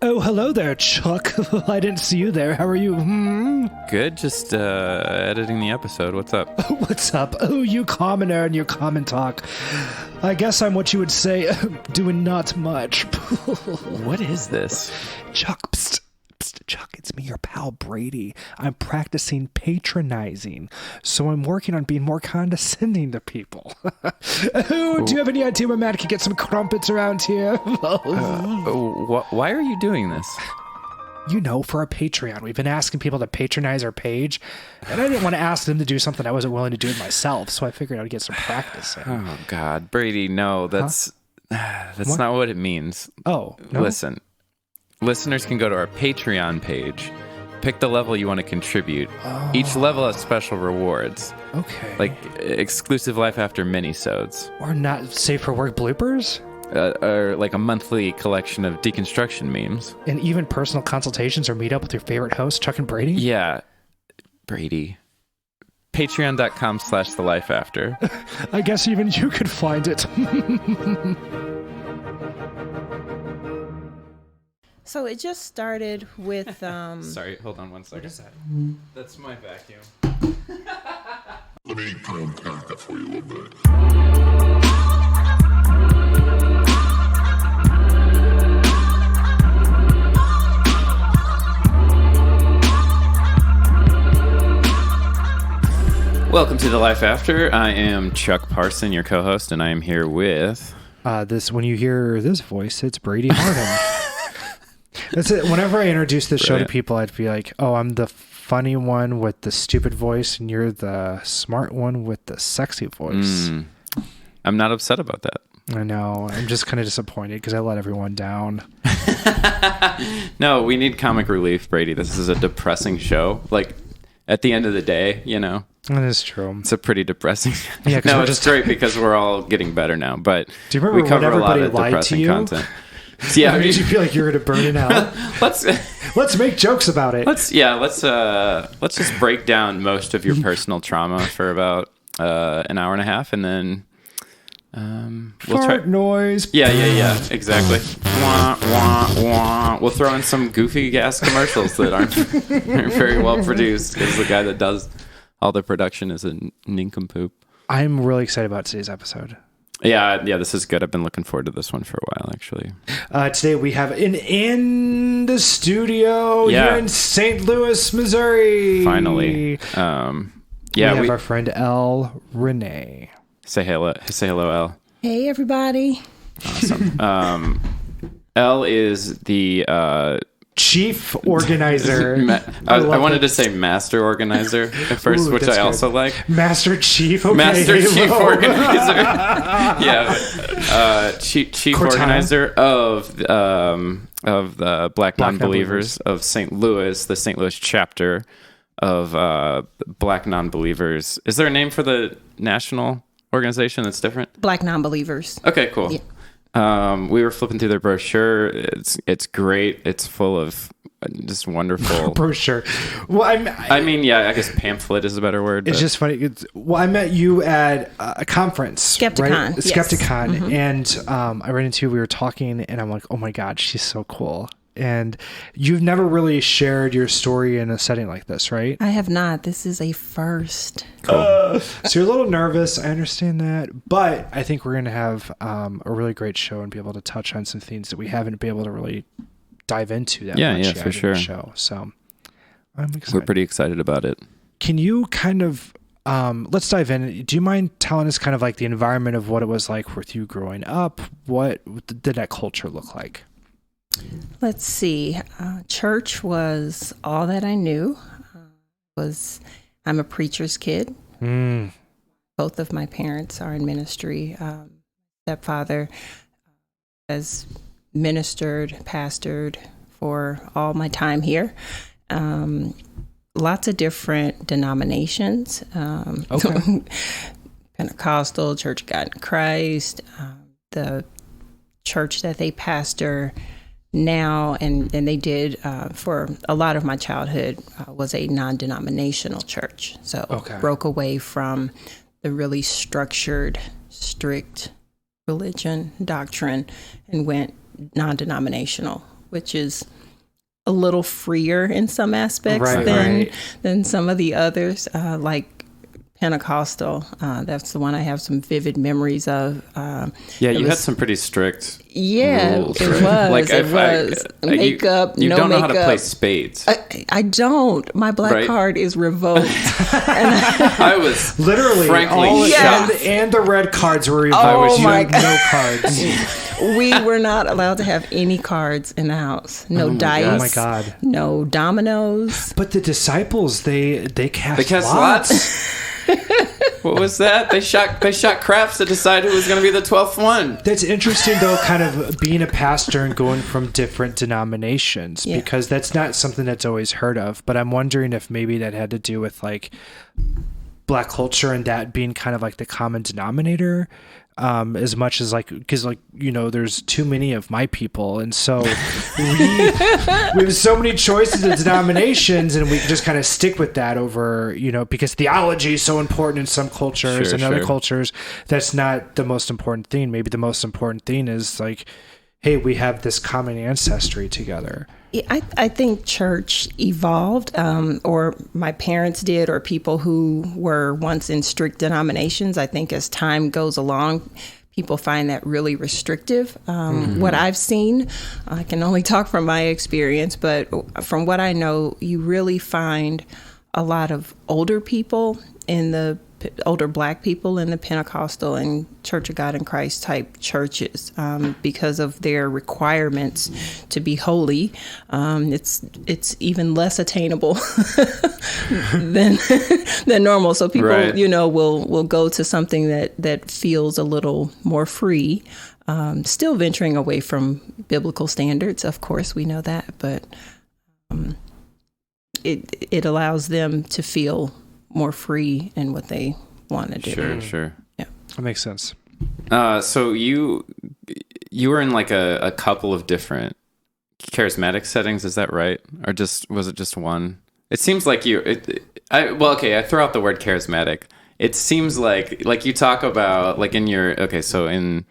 Oh, hello there, Chuck. I didn't see you there. How are you? Good, just editing the episode. What's up? What's up? Oh, you commoner and your common talk. I guess I'm what you would say, doing not much. What is this? Chuck, psst, Chuck, it's me, your pal Brady. I'm practicing patronizing, so I'm working on being more condescending to people. Oh, do you have any idea where Matt could get some crumpets around here? Why are you doing this? You know, for our Patreon, we've been asking people to patronize our page, and I didn't want to ask them to do something I wasn't willing to do it myself, so I figured I'd get some practice in. Oh, God. Brady, no, that's not what it means. Oh, no? Listen, listeners can go to our Patreon page, pick the level you want to contribute. Oh. Each level has special rewards. Okay. Like exclusive Life After minisodes. Or not safe for work bloopers? Or like a monthly collection of deconstruction memes. And even personal consultations or meet up with your favorite host, Chuck and Brady? Yeah. Brady. Patreon.com/thelifeafter. I guess even you could find it. So it just started with... Sorry, hold on one second. What is that? That's my vacuum. Let me unpack that for you a little bit. Welcome to The Life After. I am Chuck Parson, your co-host, and I am here with... When you hear this voice, it's Brady Harden. That's it. Whenever I introduce this show to people, I'd be like, oh, I'm the funny one with the stupid voice, and you're the smart one with the sexy voice. I'm not upset about that. I know. I'm just kind of disappointed because I let everyone down. No, we need comic relief, Brady. This is a depressing show. Like, at the end of the day, you know... That is true. It's a pretty depressing... Yeah, no, it's great because we're all getting better now, but do you remember we cover when a lot everybody of lied depressing to you? content. Yeah, Did you feel like you were going to burn it out? Let's make jokes about it. Let's just break down most of your personal trauma for about an hour and a half, and then we'll Fart noise. Yeah, exactly. Wah, wah, wah. We'll throw in some goofy gas commercials that aren't very well produced because the guy that does all the production is a nincompoop. I'm really excited about today's episode. Yeah, this is good. I've been looking forward to this one for a while, actually. Today we have in the studio here in St. Louis, Missouri. Finally. We have our friend Elle Reneé. Say hello, Elle. Hey, everybody. Awesome. Elle is the chief organizer. I wanted to say master organizer at first. Ooh, which I also like. Master chief. Okay, master chief organizer. Yeah. Chief organizer of the Black Nonbelievers of St. Louis, the St. Louis chapter of Black Nonbelievers. Is there a name for the national organization that's different? Black Nonbelievers. Okay, cool. Yeah. We were flipping through their brochure. It's great. It's full of just wonderful brochure. Well, I guess pamphlet is a better word. It's just funny. I met you at a conference, Skepticon, right? yes. Skepticon, and I ran into you. We were talking, and I'm like, oh my god, she's so cool. And you've never really shared your story in a setting like this, right? I have not. This is a first. Cool. So you're a little nervous. I understand that. But I think we're going to have a really great show and be able to touch on some things that we haven't been able to really dive into that much yet for sure. in the show. So I'm excited. We're pretty excited about it. Can you kind of, let's dive in. Do you mind telling us kind of like the environment of what it was like with you growing up? What did that culture look like? Let's see. Church was all that I knew. I'm a preacher's kid. Both of my parents are in ministry. Stepfather has ministered, pastored for all my time here. Lots of different denominations. Pentecostal, Church of God in Christ, the church that they pastor now, and they did for a lot of my childhood was a non-denominational church. So broke away from the really structured, strict religion doctrine and went non-denominational which is a little freer in some aspects Right. than some of the others, like Pentecostal. That's the one I have some vivid memories of. You had some pretty strict rules. It right? was. Like it was. Makeup, you no don't know makeup. how to play spades. I don't. My black card is revoked. I was Literally, frankly shocked. and the red cards were revoked. Oh You my had no cards. We were not allowed to have any cards in the house. No dice. Oh my God. No dominoes. But the disciples, they cast They cast lots. lots. What was that? They shot craps to decide who was going to be the 12th one. That's interesting, though, kind of being a pastor and going from different denominations, because that's not something that's always heard of. But I'm wondering if maybe that had to do with like Black culture and that being kind of like the common denominator, as much as like, because like, you know, there's too many of my people. And so we have so many choices of denominations, and we just kind of stick with that over, you know, because theology is so important in some cultures and other cultures. That's not the most important thing. Maybe the most important thing is like, hey, we have this common ancestry together. I think church evolved, or my parents did, or people who were once in strict denominations. I think as time goes along, people find that really restrictive. What I've seen, I can only talk from my experience, but from what I know, you really find a lot of older people older Black people in the Pentecostal and Church of God in Christ type churches, because of their requirements to be holy. It's even less attainable than normal. So people, you know, will go to something that feels a little more free, still venturing away from biblical standards. Of course, we know that, but it allows them to feel more free in what they want to do. Sure. Yeah, That makes sense. So you were in like a couple of different charismatic settings, is that right? Or was it just one? It seems like I throw out the word charismatic. It seems like you talk about like in your so in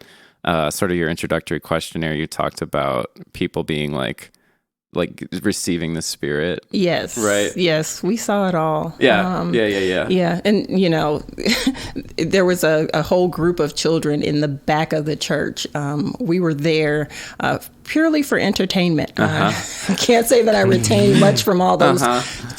sort of your introductory questionnaire, you talked about people being like receiving the Spirit. Yes. Right. Yes. We saw it all. Yeah. Yeah. And, you know, there was a whole group of children in the back of the church. We were there purely for entertainment. I can't say that I retained much from all those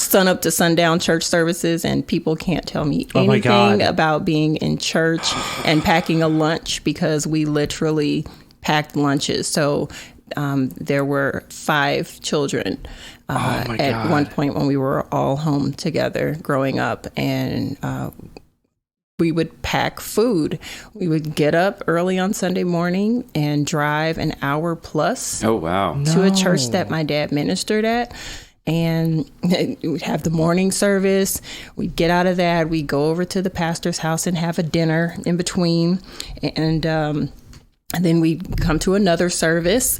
sun up to sundown church services, and people can't tell me anything about being in church and packing a lunch, because we literally packed lunches. So there were 5 children at one point when we were all home together growing up, and we would pack food. We would get up early on Sunday morning and drive an hour plus to a church that my dad ministered at. And we'd have the morning service. We'd get out of that. We'd go over to the pastor's house and have a dinner in between. And then we'd come to another service,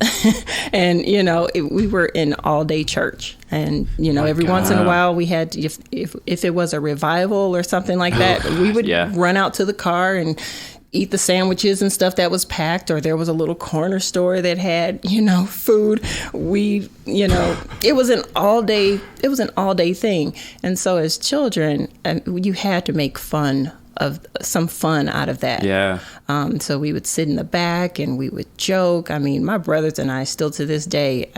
and, you know, we were in all day church. And, you know, every once in a while we had, if it was a revival or something like that, we would run out to the car and eat the sandwiches and stuff that was packed, or there was a little corner store that had, you know, food. It was an all day thing. And so as children, you had to make some fun out of that. Yeah. So we would sit in the back and we would joke. I mean, my brothers and I still to this day,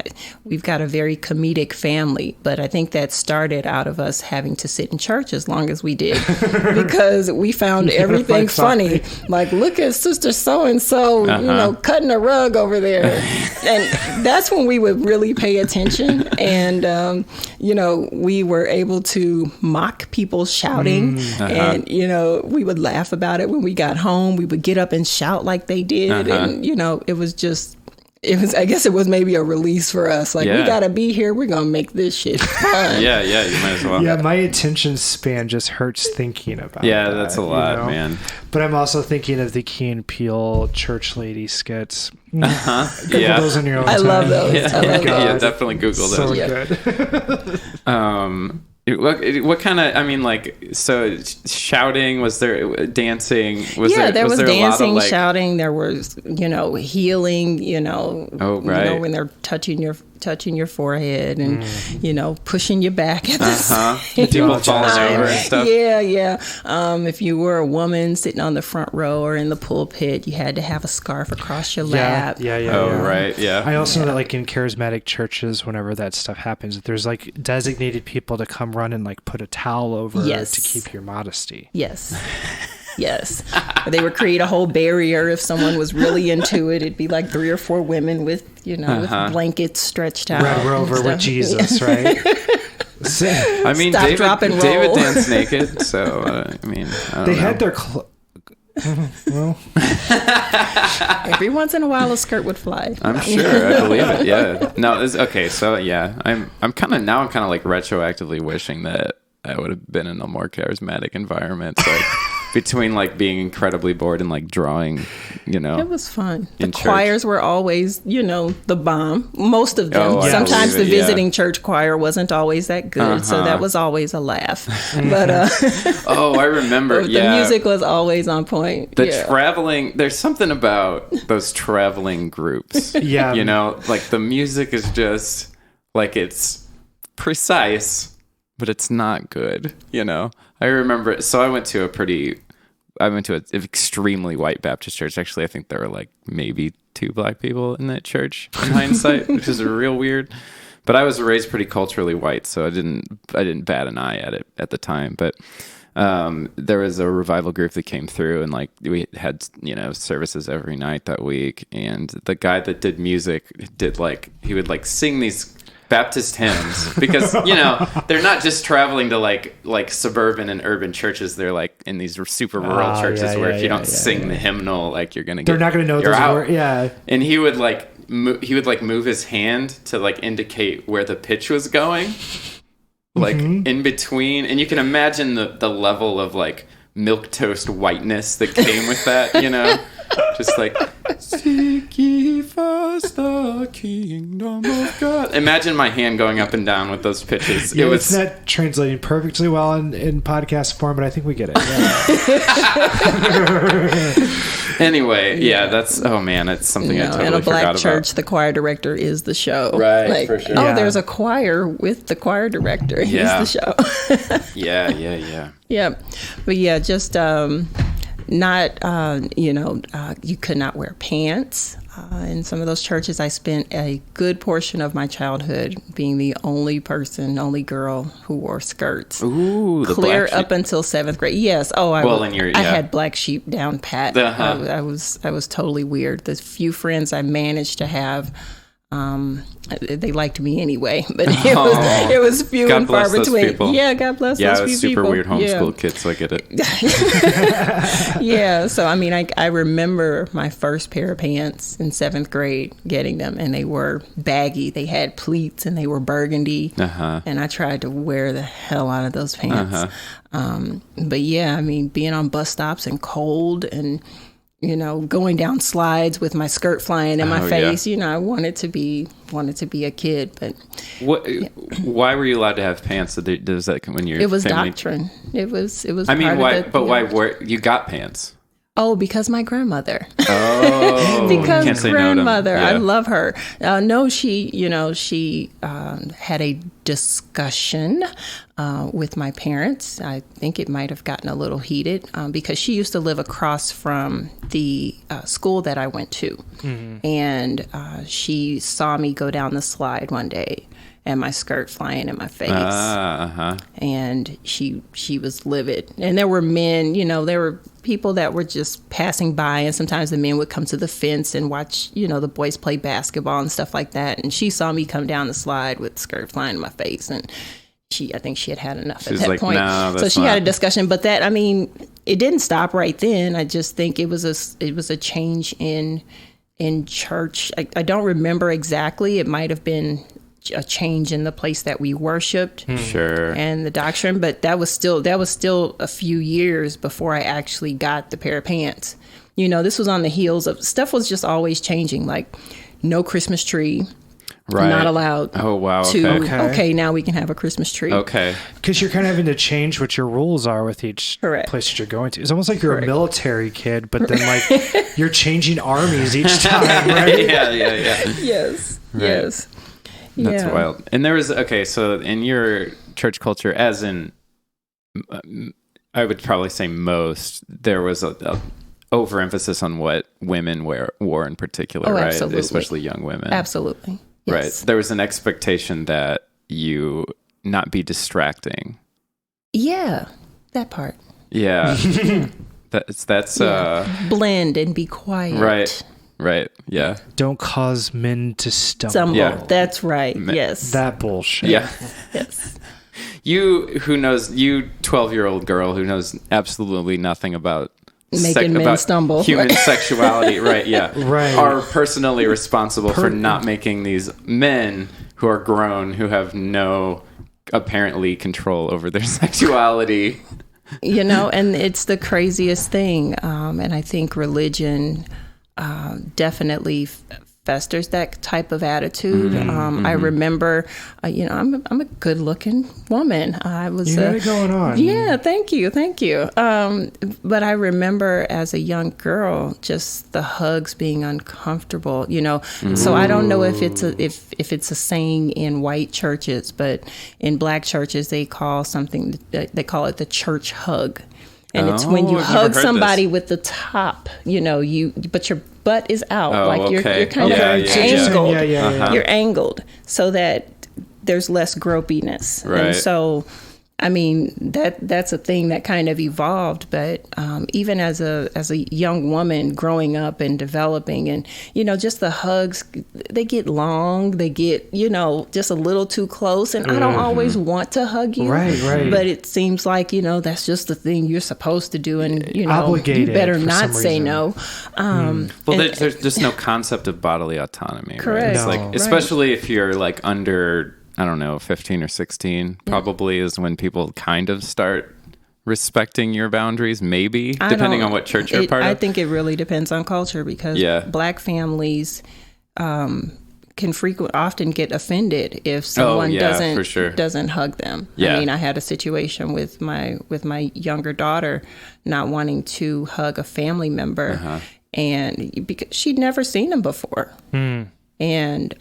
we've got a very comedic family, but I think that started out of us having to sit in church as long as we did, because we found everything funny. Like, look at Sister so-and-so, you know, cutting a rug over there. And that's when we would really pay attention. And, you know, we were able to mock people shouting, and, you know, we would laugh about it when we got home. We would get up and shout like they did. And, you know, I guess it was maybe a release for us. Like, we got to be here. We're going to make this shit fun. Yeah, you might as well. Yeah, my attention span just hurts thinking about that. Yeah, that's a lot, man. But I'm also thinking of the Key and Peele church lady skits. Google those on your own I time. love those. Yeah, definitely Google those. So good. What kind of, I mean, like, so shouting, was there dancing? There was dancing, a lot of, like, shouting. There was, you know, healing, you know, oh, right. you know, when they're touching your touching your forehead and, pushing your back at the same People falling time. over and stuff. Yeah. If you were a woman sitting on the front row or in the pulpit, you had to have a scarf across your lap. Oh, right. Yeah. I also know that like in charismatic churches, whenever that stuff happens, there's like designated people to come run and like put a towel over to keep your modesty. Yes. They would create a whole barrier if someone was really into it. It'd be like 3 or 4 women with, with blankets stretched out. Red Rover with Jesus, right? I mean, Stop, drop, and roll. David danced naked, so I mean, I don't know. Had their well, every once in a while a skirt would fly. I'm sure. I believe it. Yeah. No. Okay. So yeah, I'm kind of like retroactively wishing that I would have been in a more charismatic environment. Like between like being incredibly bored and like drawing, It was fun. The choirs were always, the bomb. Most of them. Sometimes the visiting church choir wasn't always that good, so that was always a laugh. But I remember. The music was always on point. The traveling. There's something about those traveling groups. Yeah. Like the music is just like it's precise, but it's not good. I remember. So I went to an extremely white Baptist church. Actually, I think there were like maybe 2 black people in that church in hindsight, which is real weird. But I was raised pretty culturally white, so I didn't bat an eye at it at the time. But there was a revival group that came through, and like we had services every night that week. And the guy that did music he would sing these Baptist hymns because they're not just traveling to like suburban and urban churches. They're like in these super rural churches where if you don't sing the hymnal, like they're not gonna know those words. Yeah, and he would move his hand to like indicate where the pitch was going, like in between, and you can imagine the level of like milquetoast whiteness that came with that, just like seek ye first the kingdom of God. Imagine my hand going up and down with those pitches. It's not translating perfectly well in podcast form, but I think we get it. Yeah. Anyway, that's it's something I totally in a black forgot church, about. The choir director is the show. Right, for sure. There's a choir with the choir director. He's the show. Yeah. Yeah, but just not you could not wear pants. In some of those churches, I spent a good portion of my childhood being the only girl who wore skirts. Ooh, clear up until 7th grade. Yes. Oh, I had black sheep down pat. I was totally weird. The few friends I managed to have, they liked me anyway, but it was few and far between. Yeah, God bless those few people. Yeah, super weird homeschool kids, so I get it. Yeah, so I mean, I remember my first pair of pants in 7th grade, getting them, and they were baggy. They had pleats, and they were burgundy, and I tried to wear the hell out of those pants. But yeah, I mean, being on bus stops and cold and going down slides with my skirt flying in my face. I wanted to be a kid, but why were you allowed to have pants? Does that when you're? It was family? Doctrine. It was. I mean, why? Why were you got pants? Oh, because my grandmother. Oh, because grandmother. I love her. No, she had a discussion with my parents. I think it might have gotten a little heated because she used to live across from the school that I went to. And she saw me go down the slide one day and my skirt flying in my face. And she was livid. And there were men, there were people that were just passing by, and sometimes the men would come to the fence and watch, the boys play basketball and stuff like that. And she saw me come down the slide with the skirt flying in my face, and I think she had enough at that point. No, so she had a discussion, but it didn't stop right then. I just think it was a change in church. I don't remember exactly. It might have been a change in the place that we worshiped, sure, and the doctrine, but that was still a few years before I actually got the pair of pants. This was on the heels of stuff was just always changing, like no Christmas tree, right? Not allowed. Oh wow. Okay, now we can have a Christmas tree. Okay, because you're kind of having to change what your rules are with each place that you're going to. It's almost like you're a military kid, but then like you're changing armies each time, right? Yeah. Yes. Right. Yes. That's wild. And there was, so in your church culture, as in, I would probably say most, there was a overemphasis on what women wore in particular, right? Absolutely. Especially young women. Absolutely. Right. Yes. There was an expectation that you not be distracting. Yeah, that part. Yeah. That's blend and be quiet. Right. Yeah. Don't cause men to stumble. Yeah. That's right. Yes. That bullshit. Yeah. Yes. You 12-year-old girl who knows absolutely nothing about making men stumble. Human sexuality, right? Yeah. Right. Are personally responsible for not making these men who are grown, who have no apparently control over their sexuality. And it's the craziest thing. And I think religion definitely festers that type of attitude. I remember, I'm a good-looking woman. I was. You got it going on. Yeah, thank you. But I remember as a young girl, just the hugs being uncomfortable. So I don't know if it's a saying in white churches, but in black churches they call it the church hug. And it's when you hug somebody with the top, but your butt is out, you're kind of angled. Yeah. You're angled so that there's less gropiness. Right. And so, I mean, that's a thing that kind of evolved. But even as a young woman growing up and developing, and just the hugs, they get long, they get just a little too close, and I don't always want to hug you, right. But it seems like that's just the thing you're supposed to do, and obligated, you better not say no. There's just no concept of bodily autonomy, correct. Right? It's especially if you're under, I don't know, 15 or 16, probably is when people kind of start respecting your boundaries, maybe, depending on what church you're part of. I think it really depends on culture, because black families can often get offended if someone doesn't hug them. Yeah. I mean, I had a situation with my younger daughter not wanting to hug a family member, and because she'd never seen him before. And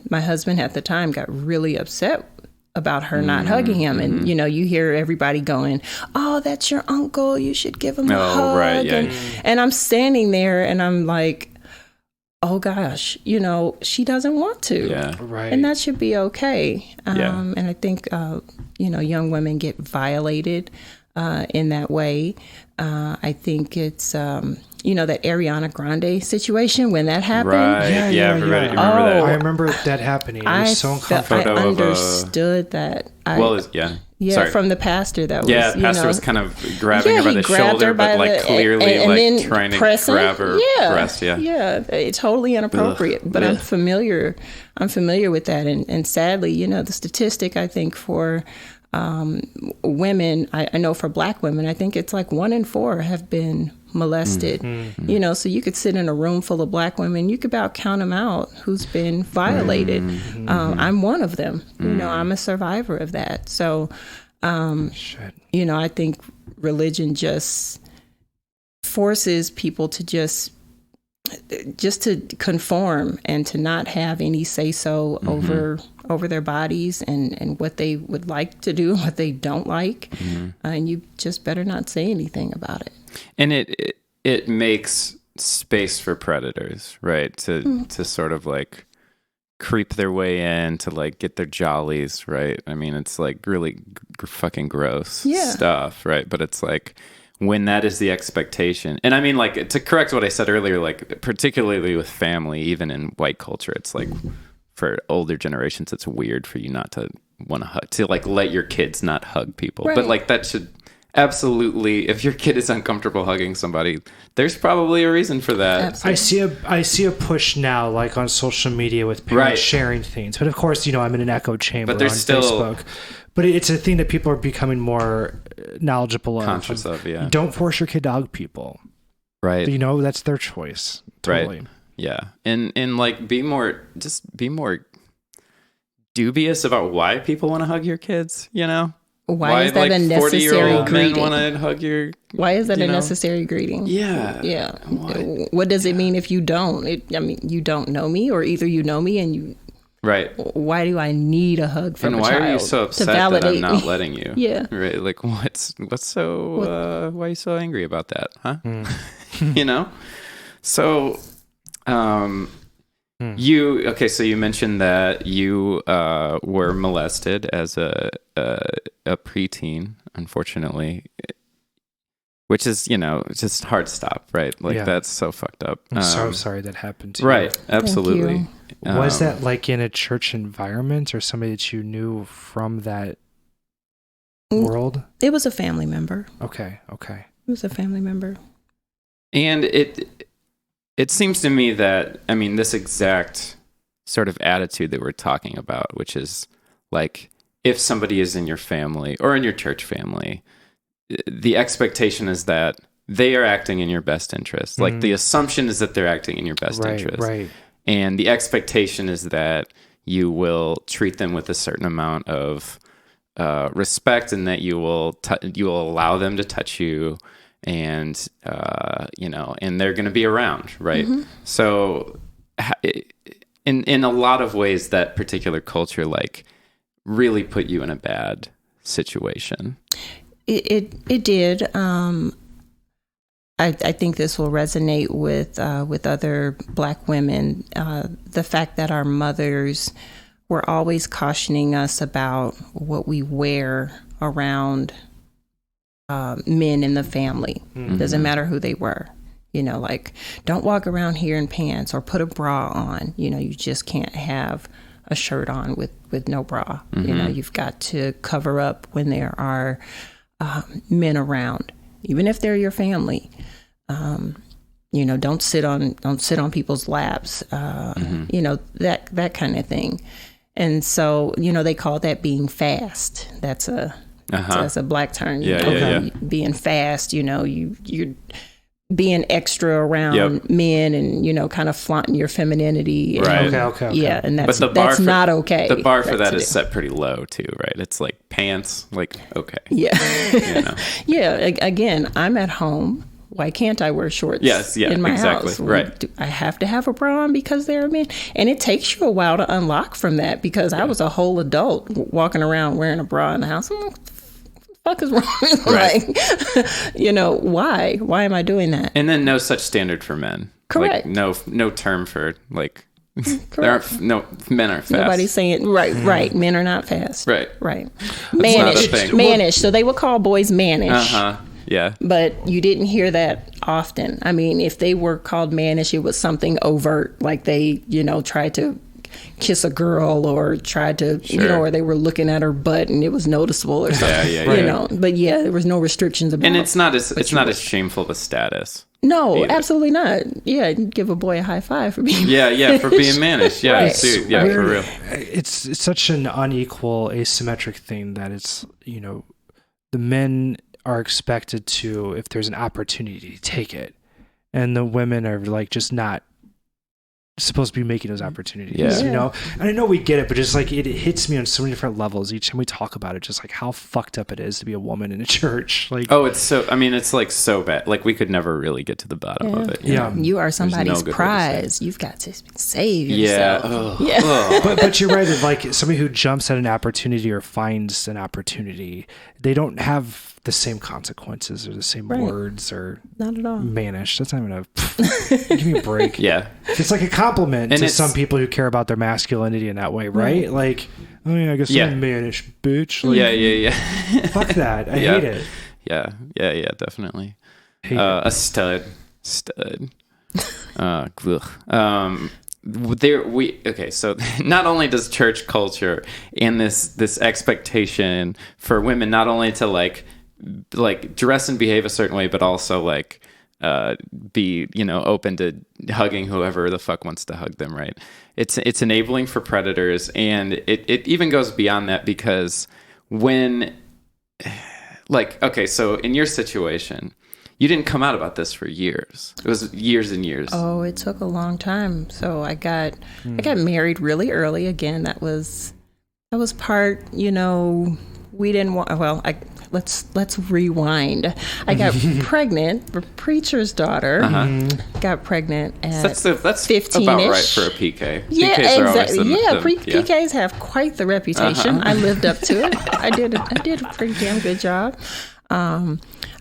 my husband at the time got really upset about her not hugging him. And, you hear everybody going, "Oh, that's your uncle. You should give him a hug." Right, yeah. And I'm standing there and I'm like, oh, gosh, she doesn't want to. Yeah. Right. And that should be okay. And I think, young women get violated in that way. I think it's... that Ariana Grande situation when that happened. Right. Everybody remember that. I remember that happening. It was so uncomfortable. I understood that. Sorry. From the pastor that was. Yeah, the pastor was kind of grabbing her by the shoulder, but clearly and trying to grab her breast. Yeah, it's totally inappropriate. But I'm familiar with that, and sadly, the statistic I think for women, I know for black women, I think it's like 1 in 4 have been molested. So you could sit in a room full of black women, you could about count them out who's been violated. I'm one of them. I'm a survivor of that. So I think religion just forces people to just to conform and to not have any say so over their bodies and what they would like to do and what they don't like. And you just better not say anything about it. And it makes space for predators, right? To sort of creep their way in, to get their jollies, right? I mean, it's really fucking gross stuff, right? But it's when that is the expectation. And I mean, to correct what I said earlier, particularly with family, even in white culture, it's for older generations, it's weird for you not to want to hug, to let your kids not hug people. Right. But that should absolutely, if your kid is uncomfortable hugging somebody, there's probably a reason for that. Absolutely. I see a push now, on social media with parents sharing things. But of course, I'm in an echo chamber on Facebook. But it's a thing that people are becoming more knowledgeable of. Conscious of, yeah. Don't force your kid to hug people. Right. That's their choice. Totally. Right. Yeah. And be more dubious about why people want to hug your kids, Why is that a necessary greeting? Want to hug your? Why is that a necessary greeting? Yeah. What does it mean if you don't? You don't know me, or either you know me and you Right. Why do I need a hug from and a why child are you so to upset that validate I'm not me? letting you? Yeah. Right. Like, what's so? Why are you so angry about that? Huh? You know. So, So you mentioned that you were molested as a preteen, unfortunately, which is just hard to stop, right? Like that's so fucked up. I'm so sorry that happened to you. Right. Absolutely. Was that like in a church environment or somebody that you knew from that world? It was a family member. Okay. It was a family member. And it seems to me that, I mean, this exact sort of attitude that we're talking about, which is like, if somebody is in your family or in your church family, the expectation is that they are acting in your best interest. Like the assumption is that they're acting in your best interest. Right. And the expectation is that you will treat them with a certain amount of respect, and that you will allow them to touch you, and and they're going to be around, right? Mm-hmm. So in a lot of ways, that particular culture like really put you in a bad situation. It did. I think this will resonate with other Black women. The fact that our mothers were always cautioning us about what we wear around men in the family. Mm-hmm. Doesn't matter who they were. Like, don't walk around here in pants or put a bra on. You just can't have a shirt on with no bra. Mm-hmm. You've got to cover up when there are men around, even if they're your family. Don't sit on people's laps. That kind of thing. And so, they call that being fast. That's a Black term. Being fast. You're being extra around men, and kind of flaunting your femininity. Right. Okay. Yeah, and that's not okay. The bar for that is set pretty low too, right? It's like pants, like okay. Yeah. Yeah. Again, I'm at home. Why can't I wear shorts in my house? Right. Do I have to have a bra on because they're men? And it takes you a while to unlock from that, because I was a whole adult walking around wearing a bra in the house. I'm like, what the fuck is wrong? Right. Why? Why am I doing that? And then no such standard for men. Correct. Like no term for like there aren't men aren't fast. Nobody's saying right. Men are not fast. Right. Mannish. So they would call boys mannish. Yeah. But you didn't hear that often. I mean, if they were called mannish, it was something overt, like they, tried to kiss a girl, or tried to, or they were looking at her butt and it was noticeable or something. Yeah. But there was no restrictions about it. And it's not as shameful of a status. No, either. Absolutely not. Yeah, give a boy a high five for being for being mannish. Yeah, right. Dude, yeah, for real. It's such an unequal, asymmetric thing that it's, the men are expected to, if there's an opportunity, take it, and the women are like just not supposed to be making those opportunities. And I know we get it, but just like it hits me on so many different levels each time we talk about it, just like how fucked up it is to be a woman in a church. Like, it's like so bad. Like we could never really get to the bottom of it. You are somebody's prize. You've got to save yourself. But you're right. Like somebody who jumps at an opportunity or finds an opportunity, they don't have the same consequences or the same words, or not at all. Mannish. That's not even give me a break. Yeah. It's like a compliment to some people who care about their masculinity in that way, right? Like, oh yeah, I guess I'm mannish, bitch. Like, yeah. Fuck that. I hate it. Yeah, definitely. A stud. So not only does church culture and this expectation for women not only to like dress and behave a certain way, but also like be open to hugging whoever the fuck wants to hug them, right? It's enabling for predators, and it even goes beyond that, because when so in your situation, you didn't come out about this for years. It was years and years. Oh, it took a long time. So I got married really early. Again, that was part, we didn't want, let's rewind. I got pregnant. The preacher's daughter got pregnant at That's 15-ish. about right for a PK. Yeah, PKs are always exactly. PKs have quite the reputation. I lived up to it. I did a pretty damn good job.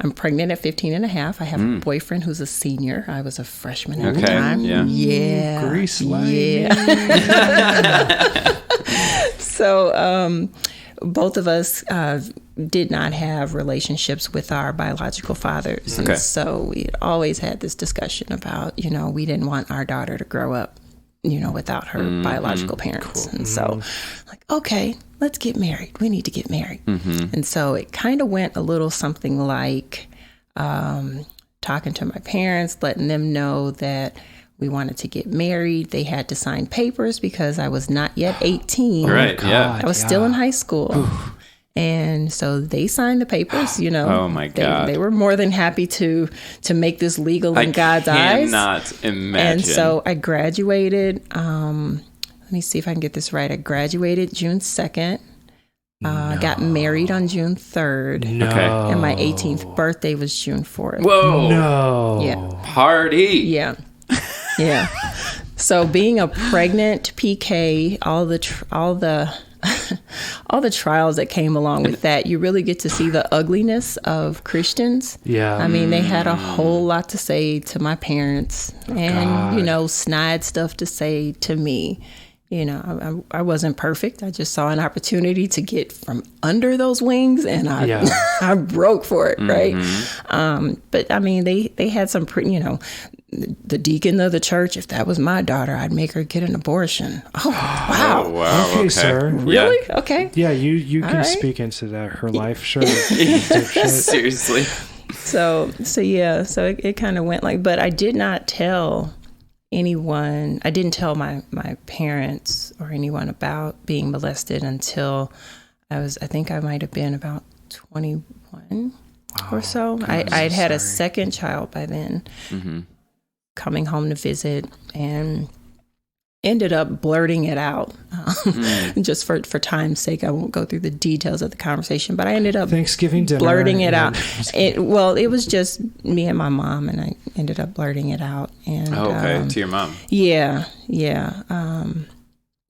I'm pregnant at 15 and a half. I have a boyfriend who's a senior. I was a freshman at the time. Yeah. Grease lightning. Yeah. So both of us did not have relationships with our biological fathers. Okay. And so we always had this discussion about, we didn't want our daughter to grow up, without her biological parents. Cool. And so like, okay, let's get married. We need to get married. And so it kind of went a little something like talking to my parents, letting them know that we wanted to get married. They had to sign papers because I was not yet 18. Right, yeah. I was still in high school. And so they signed the papers, Oh my God. They were more than happy to make this legal in God's eyes. I cannot imagine. And so I graduated, let me see if I can get this right. I graduated June 2nd. Got married on June 3rd. No. Okay. And my 18th birthday was June 4th. Whoa. No. Yeah. Party. Yeah. Yeah. So being a pregnant PK, all the trials that came along with that, you really get to see the ugliness of Christians. Yeah. I mean, they had a whole lot to say to my parents and, snide stuff to say to me. I wasn't perfect. I just saw an opportunity to get from under those wings, and I broke for it, right? But I mean, they had some pretty, the deacon of the church, if that was my daughter, I'd make her get an abortion. Oh, wow. Oh, wow. Okay, sir. Really? Yeah. Okay. Yeah, you can right. speak into that. Her life, sure. Seriously. So it kind of went like, but I did not tell anyone. I didn't tell my parents or anyone about being molested until I think I might have been about 21 or so. I'd had a second child by then. Coming home to visit, and ended up blurting it out. Just for time's sake, I won't go through the details of the conversation, but I ended up Thanksgiving dinner, blurting it out. It was just me and my mom, and I ended up blurting it out. And to your mom. Yeah. And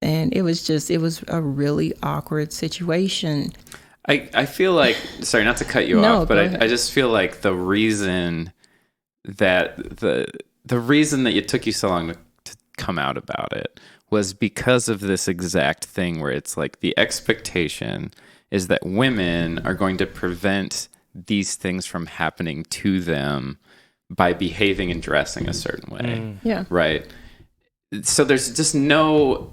it was a really awkward situation. I feel like, sorry, not to cut you off, but I just feel like the reason that the reason that it took you so long to come out about it was because of this exact thing where it's like the expectation is that women are going to prevent these things from happening to them by behaving and dressing a certain way. Yeah. Right. So there's just no,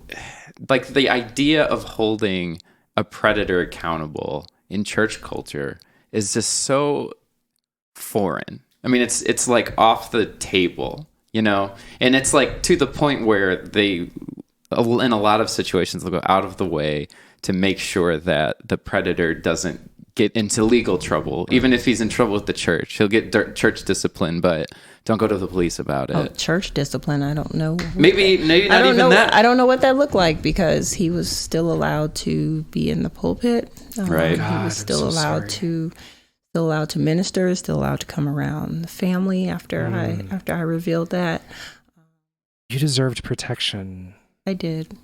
like, the idea of holding a predator accountable in church culture is just so foreign. I mean, it's like off the table, and it's like to the point where they, in a lot of situations, they'll go out of the way to make sure that the predator doesn't get into legal trouble. Even if he's in trouble with the church, he'll get church discipline, but don't go to the police about it. Oh, church discipline, I don't know. Maybe not even that. I don't know what that looked like, because he was still allowed to be in the pulpit. Right. He was still allowed to minister, still allowed to come around the family after I revealed that. You deserved protection. I did.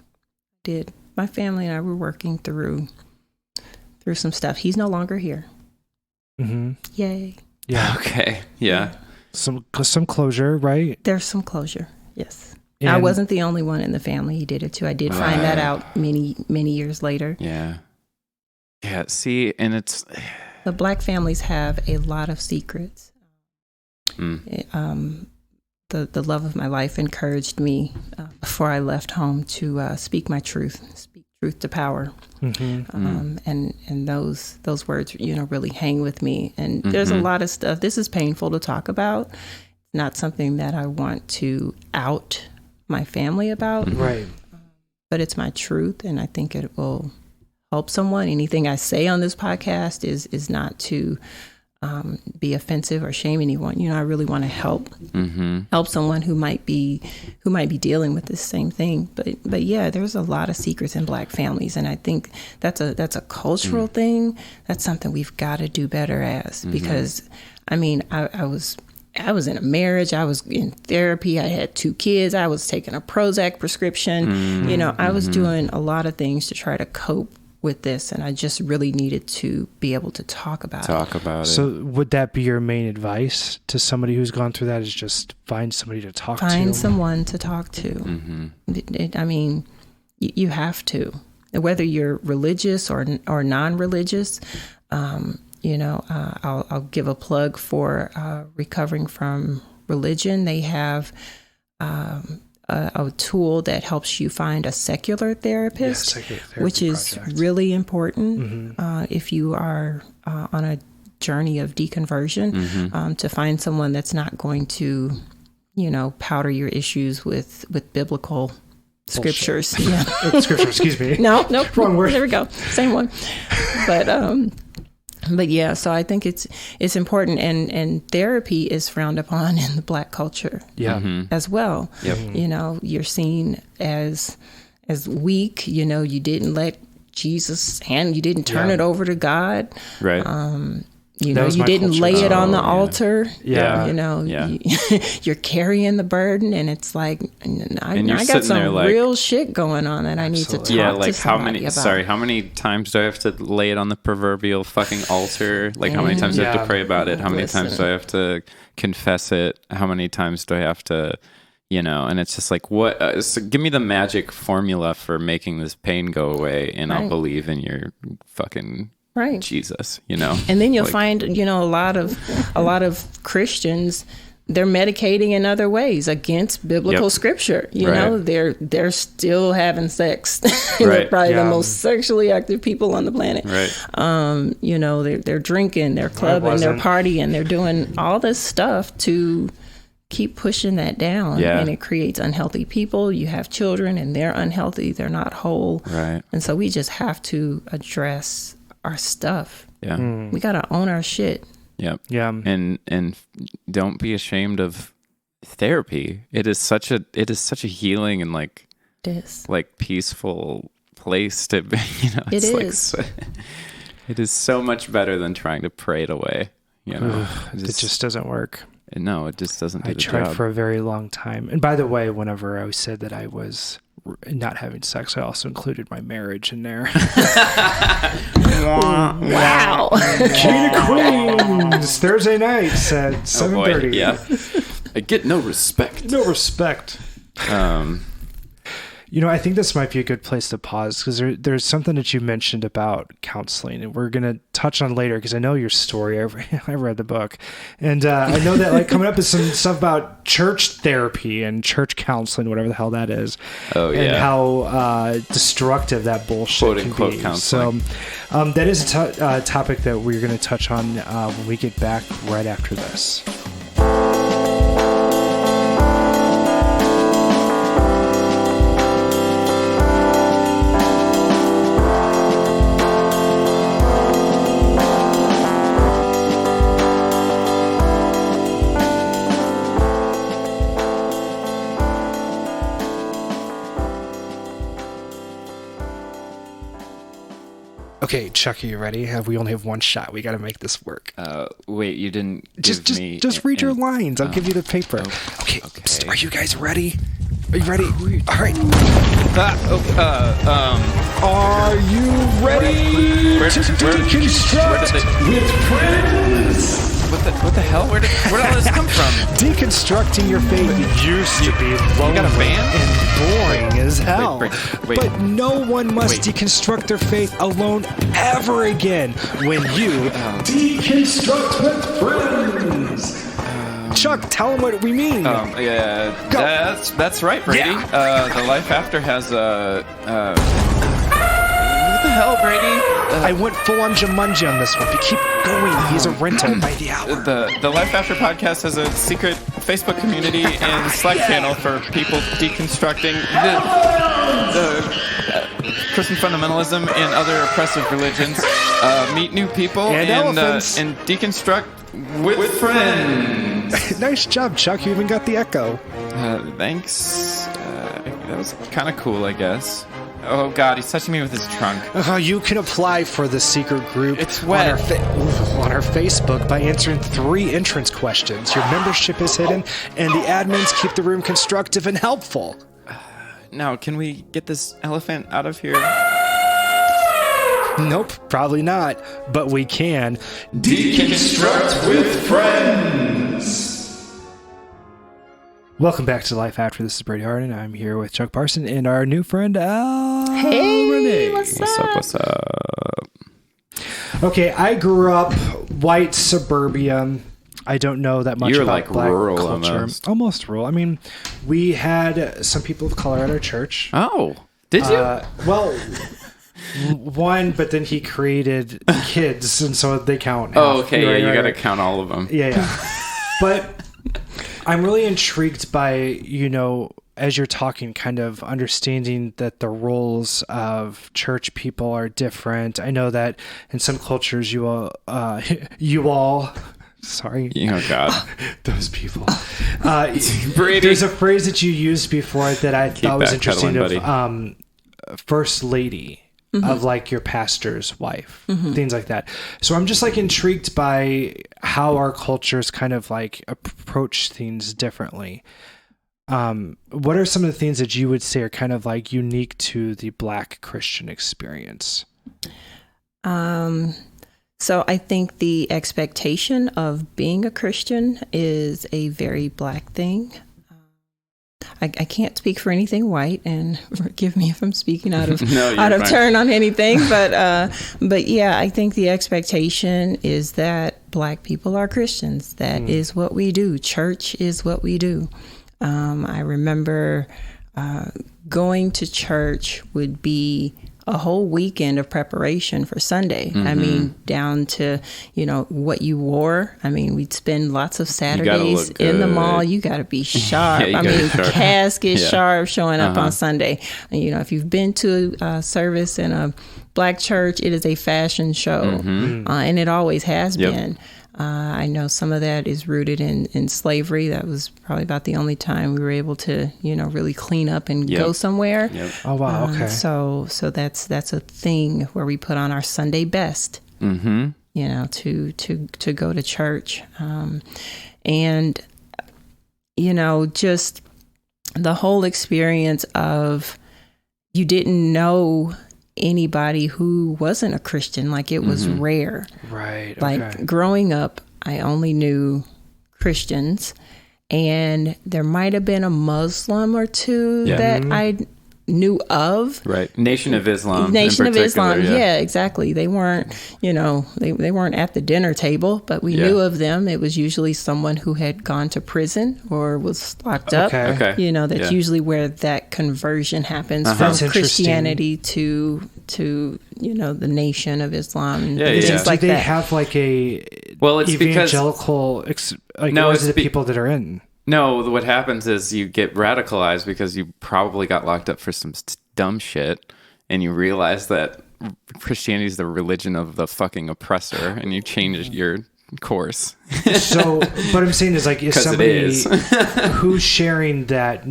My family and I were working through some stuff. He's no longer here. Yay. Yeah. Okay. Yeah. Some closure, right? There's some closure. Yes. And I wasn't the only one in the family. He did it too. I did find that out many years later. Yeah. Yeah. See, and it's, the Black families have a lot of secrets. The love of my life encouraged me before I left home to speak my truth, speak truth to power. And those words, really hang with me. And there's a lot of stuff. This is painful to talk about. It's not something that I want to out my family about. Right. But it's my truth, and I think it will help someone. Anything I say on this podcast is not to be offensive or shame anyone. I really want to help someone who might be dealing with this same thing. But yeah, there's a lot of secrets in Black families, and I think that's a cultural thing. That's something we've got to do better as, because I mean, I was in a marriage. I was in therapy. I had 2 kids. I was taking a Prozac prescription. I was doing a lot of things to try to cope with this, and I just really needed to be able to talk about it. So would that be your main advice to somebody who's gone through that, is just find somebody to talk to? Find someone to talk to. I mean, you have to. Whether you're religious or non-religious, I'll give a plug for Recovering from Religion. They have a tool that helps you find a secular therapist, which is really important if you are on a journey of deconversion, to find someone that's not going to, powder your issues with biblical scriptures. Yeah. Scripture, excuse me. No, wrong word. There we go. Same one. But yeah, so I think it's important, and therapy is frowned upon in the Black culture as well. Yep. You're seen as weak. You didn't let Jesus you didn't turn it over to God. Right. You didn't lay it on the altar. You're carrying the burden, and it's like, I got some real shit going on that I need to talk to somebody about. How many times do I have to lay it on the proverbial fucking altar? Like, how many times do I have to pray about it? How many times do I have to confess it? How many times do I have to, and it's just like, what? So give me the magic formula for making this pain go away, and I'll believe in your fucking... Right. Jesus, And then you'll find, a lot of Christians, they're medicating in other ways against biblical scripture. They're still having sex. They're probably the most sexually active people on the planet. Right. They're drinking, they're clubbing, they're partying, they're doing all this stuff to keep pushing that down. And it creates unhealthy people. You have children and they're unhealthy. They're not whole. Right. And so we just have to address our stuff. We gotta own our shit. And don't be ashamed of therapy. It is such a healing and like peaceful place to be. It is so much better than trying to pray it away. It just doesn't work. No, it just doesn't do the job. I tried for a very long time. And by the way, whenever I said that I was not having sex, I also included my marriage in there. Wow. King of Queens, Thursday nights at 7:30. Yeah. I get no respect. No respect. I think this might be a good place to pause, because there's something that you mentioned about counseling, and we're going to touch on later, because I know your story. I read the book, and I know that coming up is some stuff about church therapy and church counseling, whatever the hell that is. Oh, yeah. And how destructive that bullshit quote can unquote be. Counseling. So that is a topic that we're going to touch on when we get back right after this. Okay, Chuck, are you ready? We only have one shot. We got to make this work. Wait, you didn't give me... Just read your lines. I'll give you the paper. Okay. Psst, are you guys ready? Are you ready? All right. Are you ready to deconstruct with friends? What the hell? Where did all this come from? Deconstructing your faith used to be lonely and boring as hell. Wait. But no one must deconstruct their faith alone ever again when you deconstruct with friends. Chuck, tell them what we mean. That's right, Brady. Yeah. The Life After has a... what the hell, Brady? I went full on Jumanji on this one. If you keep going, he's a rental by the hour. The Life After podcast has a secret Facebook community and Slack channel for people deconstructing Christian fundamentalism and other oppressive religions. Meet new people And elephants. and deconstruct with friends. Nice job, Chuck. You even got the echo. Thanks. That was kind of cool, I guess. Oh God, he's touching me with his trunk. You can apply for the secret group It's wet. on our Facebook by answering 3 entrance questions. Your membership is hidden, and the admins keep the room constructive and helpful. Now, can we get this elephant out of here? Nope, probably not, but we can. Deconstruct with friends. Welcome back to Life After. This is Brady Harden. I'm here with Chuck Parson and our new friend, Elle Reneé. What's up? Okay, I grew up white suburban. I don't know that much You're about like black rural culture. Almost rural. I mean, we had some people of color at our church. Oh, did you? Well, one, but then he created kids, and so they count. Oh, half. okay. Right, You right, got to right. count all of them. Yeah. But I'm really intrigued by, as you're talking, kind of understanding that the roles of church people are different. I know that in some cultures you all sorry. Oh God. Those people. Brady. There's a phrase that you used before that I thought was backpedaling, interesting buddy. of first lady. Of like your pastor's wife, things like that. So I'm just like intrigued by how our cultures kind of like approach things differently. What are some of the things that you would say are kind of like unique to the Black Christian experience? So I think the expectation of being a Christian is a very Black thing. I can't speak for anything white, and forgive me if I'm speaking out of fine. turn on anything, but yeah, I think the expectation is that Black people are Christians. That is what we do. Church is what we do. I remember going to church would be a whole weekend of preparation for Sunday. I mean, down to, what you wore. I mean, we'd spend lots of Saturdays in the mall. You got to be sharp. Yeah, you gotta be sharp. Casket sharp showing up on Sunday. And, if you've been to a service in a Black church, it is a fashion show. And it always has been. I know some of that is rooted in slavery. That was probably about the only time we were able to, really clean up and go somewhere. Oh wow, okay. So that's a thing where we put on our Sunday best, to go to church, and just the whole experience of you didn't know anybody who wasn't a Christian. Like it was rare. Right. Like growing up, I only knew Christians, and there might have been a Muslim or two that I knew of. Right. Nation of Islam. Nation in of Islam. particular, Yeah, exactly. They weren't, they weren't at the dinner table, but we knew of them. It was usually someone who had gone to prison or was locked up. Okay. That's usually where that conversion happens from That's Christianity to the Nation of Islam and Yeah, things yeah. like Do they that. have like a Well, it's because evangelical No, or it's is it the people that are in? no, what happens is you get radicalized because you probably got locked up for some dumb shit, and you realize that Christianity is the religion of the fucking oppressor, and you change your course. So what I'm saying is like, is 'Cause it somebody is. who's sharing that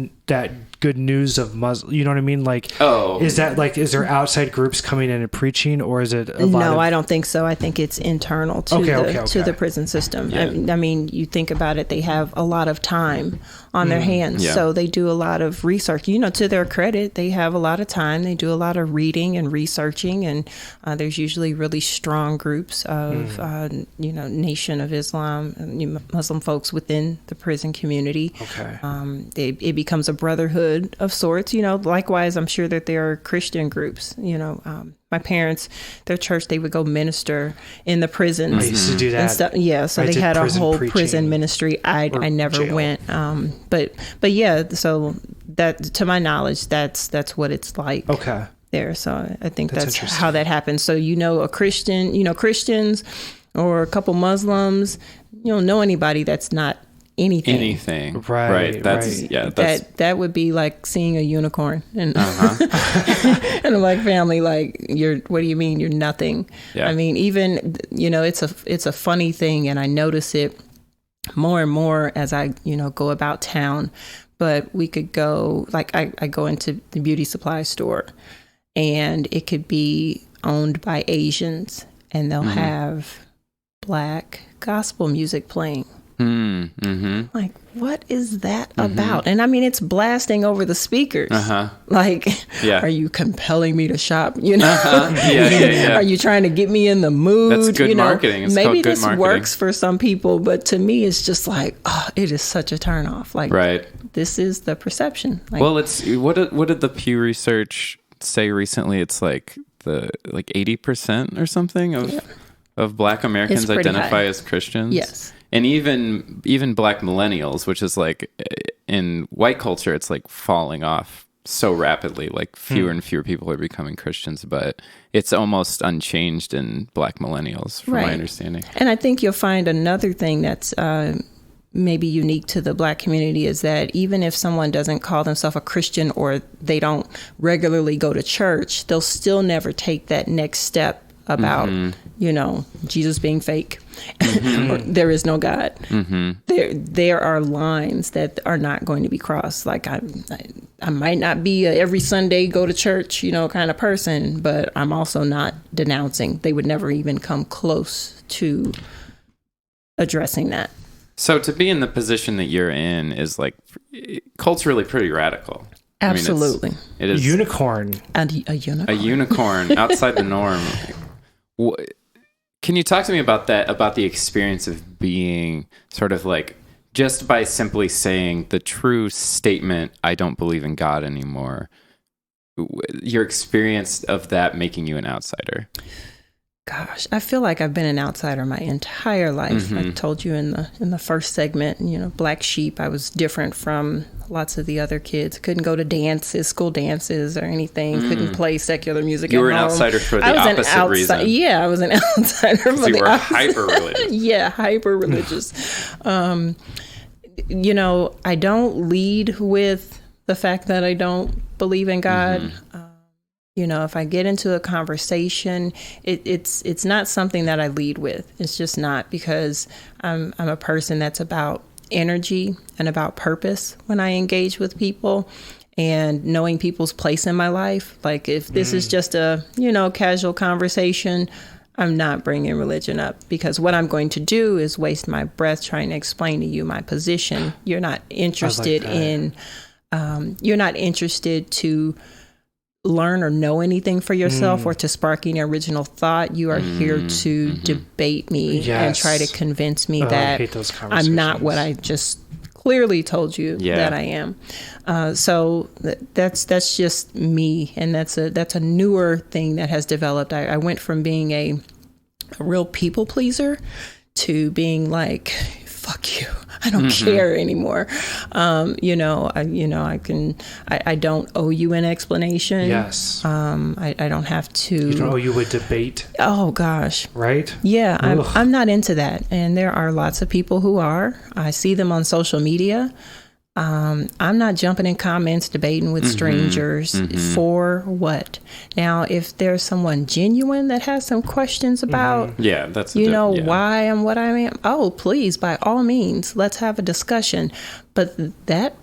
good news of Muslim, you know what I mean? Like, is that like, is there outside groups coming in and preaching, or is it a lot No, of, I don't think so. I think it's internal to Okay. the prison system. Yeah. I mean, you think about it, they have a lot of time on their hands. Yeah. So they do a lot of research. To their credit, they have a lot of time. They do a lot of reading and researching, and there's usually really strong groups of, Nation of Islam, Muslim folks within the prison community. Okay. It becomes a brotherhood of sorts. Likewise, I'm sure that there are Christian groups. My parents, their church, they would go minister in the prisons. I used to do that. And stuff. Yeah, so I they did had a prison whole preaching prison ministry. I never jail. went, but yeah. So that, to my knowledge, that's what it's like Okay. there. So I think That's that's interesting. how that happens. So a Christian, Christians, or a couple Muslims, you don't know anybody that's not anything. Right. That's right. yeah. That's That would be like seeing a unicorn and and a black family. Like, what do you mean you're nothing? Yeah. I mean, even it's a funny thing, and I notice it more and more as I go about town. But we could go, like, I go into the beauty supply store, and it could be owned by Asians, and they'll have Black gospel music playing. Like, what is that about? And I mean, it's blasting over the speakers. Like, are you compelling me to shop? Yeah. Are you trying to get me in the mood? That's good marketing. It's maybe called good this marketing. works for some people, but to me, it's just like, it is such a turnoff. Like, this is the perception. Like, well, it's what did the Pew Research say recently? It's like 80% or something of Black Americans identify high. as Christians. Yes. And even Black millennials, which is like in white culture, it's like falling off so rapidly. Like fewer and fewer people are becoming Christians, but it's almost unchanged in Black millennials, from my understanding. And I think you'll find another thing that's maybe unique to the Black community is that even if someone doesn't call themselves a Christian or they don't regularly go to church, they'll still never take that next step about Jesus being fake or there is no God. There are lines that are not going to be crossed. Like I might not be a every Sunday go to church kind of person, but I'm also not denouncing. They would never even come close to addressing that. So to be in the position that you're in is like culturally pretty radical. Absolutely. It is Unicorn. And a unicorn. a unicorn outside the norm. Can you talk to me about that, about the experience of being sort of like, just by simply saying the true statement, I don't believe in God anymore, your experience of that making you an outsider? Gosh, I feel like I've been an outsider my entire life. I told you in the first segment, black sheep. I was different from lots of the other kids. Couldn't go to dances, school dances or anything. Couldn't play secular music You at were an home. outsider for the opposite reason. Yeah, I was an outsider for You the were opposite. hyper-religious. Yeah, hyper-religious. I don't lead with the fact that I don't believe in God. If I get into a conversation, it's not something that I lead with. It's just not, because I'm a person that's about energy and about purpose when I engage with people and knowing people's place in my life. Like if this is just a, casual conversation, I'm not bringing religion up, because what I'm going to do is waste my breath trying to explain to you my position. You're not interested you're not interested to learn or know anything for yourself or to spark any original thought. You are here to debate me and try to convince me that I'm not what I just clearly told you that I am. So that's just me, and that's a newer thing that has developed. I went from being a real people pleaser to being like, fuck you, I don't care anymore. I don't owe you an explanation. Yes. I don't have to. You don't owe you a debate. Oh gosh. Right? Yeah, I'm not into that. And there are lots of people who are. I see them on social media. I'm not jumping in comments, debating with strangers for what? Now, if there's someone genuine that has some questions about, why I'm what I am, oh, please, by all means, let's have a discussion. But that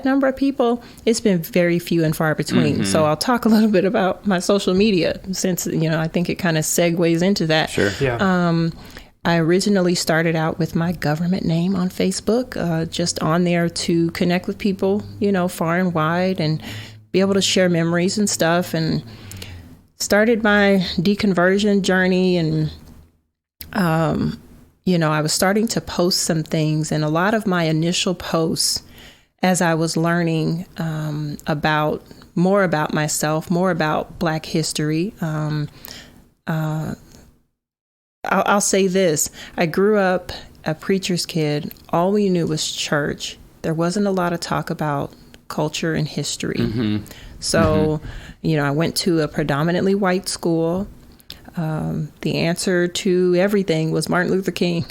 number of people, it's been very few and far between. So I'll talk a little bit about my social media, since, I think it kind of segues into that. Sure. Yeah. I originally started out with my government name on Facebook, just on there to connect with people, far and wide, and be able to share memories and stuff, and started my deconversion journey. And, I was starting to post some things, and a lot of my initial posts, as I was learning more about myself, more about Black history, I'll say this. I grew up a preacher's kid. All we knew was church. There wasn't a lot of talk about culture and history. So, I went to a predominantly white school. The answer to everything was Martin Luther King.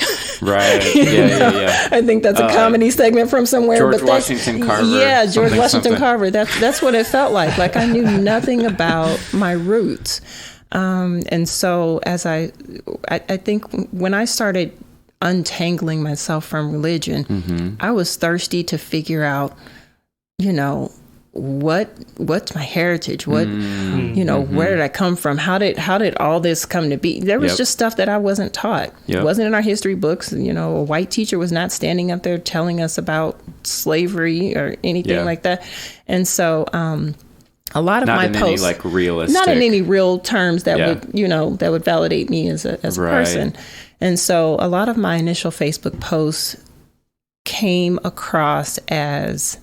Right. Yeah. I think that's a comedy segment from somewhere. George but Washington Carver. Yeah, George Washington Something. Carver. That's what it felt like. Like I knew nothing about my roots. And so as I think when I started untangling myself from religion, I was thirsty to figure out, what's my heritage? What, where did I come from? How did all this come to be? There was just stuff that I wasn't taught. It wasn't in our history books. A white teacher was not standing up there telling us about slavery or anything like that. And so, a lot of my posts, not in any realistic, not in any real terms that would, that would validate me as a person. And so a lot of my initial Facebook posts came across as,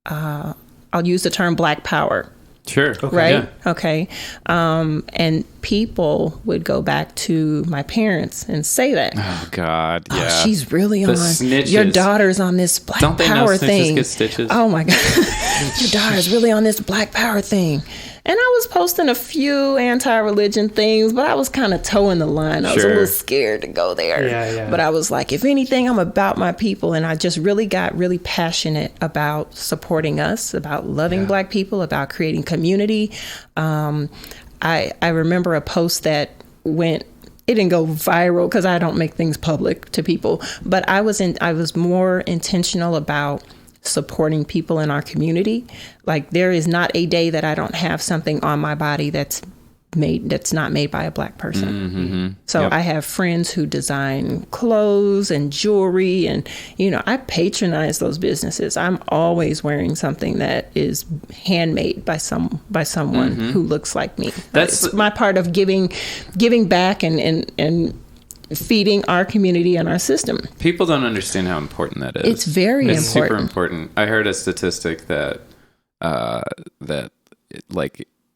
I'll use the term Black Power. Sure. Okay. Right? Yeah. Okay. And people would go back to my parents and say that. Oh, God. Yeah. Oh, she's really The on. snitches. Your daughter's on this Black Don't they know Power snitches thing. get stitches? Oh, my God. Your daughter's really on this Black Power thing. And I was posting a few anti-religion things, but I was kind of towing the line. I was a little scared to go there. Yeah. But I was like, if anything, I'm about my people. And I just really got really passionate about supporting us, about loving Black people, about creating community. I remember a post that it didn't go viral because I don't make things public to people, but I was more intentional about supporting people in our community. Like there is not a day that I don't have something on my body that's not made by a Black person. So I have friends who design clothes and jewelry, and I patronize those businesses. I'm always wearing something that is handmade by someone who looks like me. That's my part of giving back and feeding our community and our system. People don't understand how important that is. It's very important. Super important. I heard a statistic that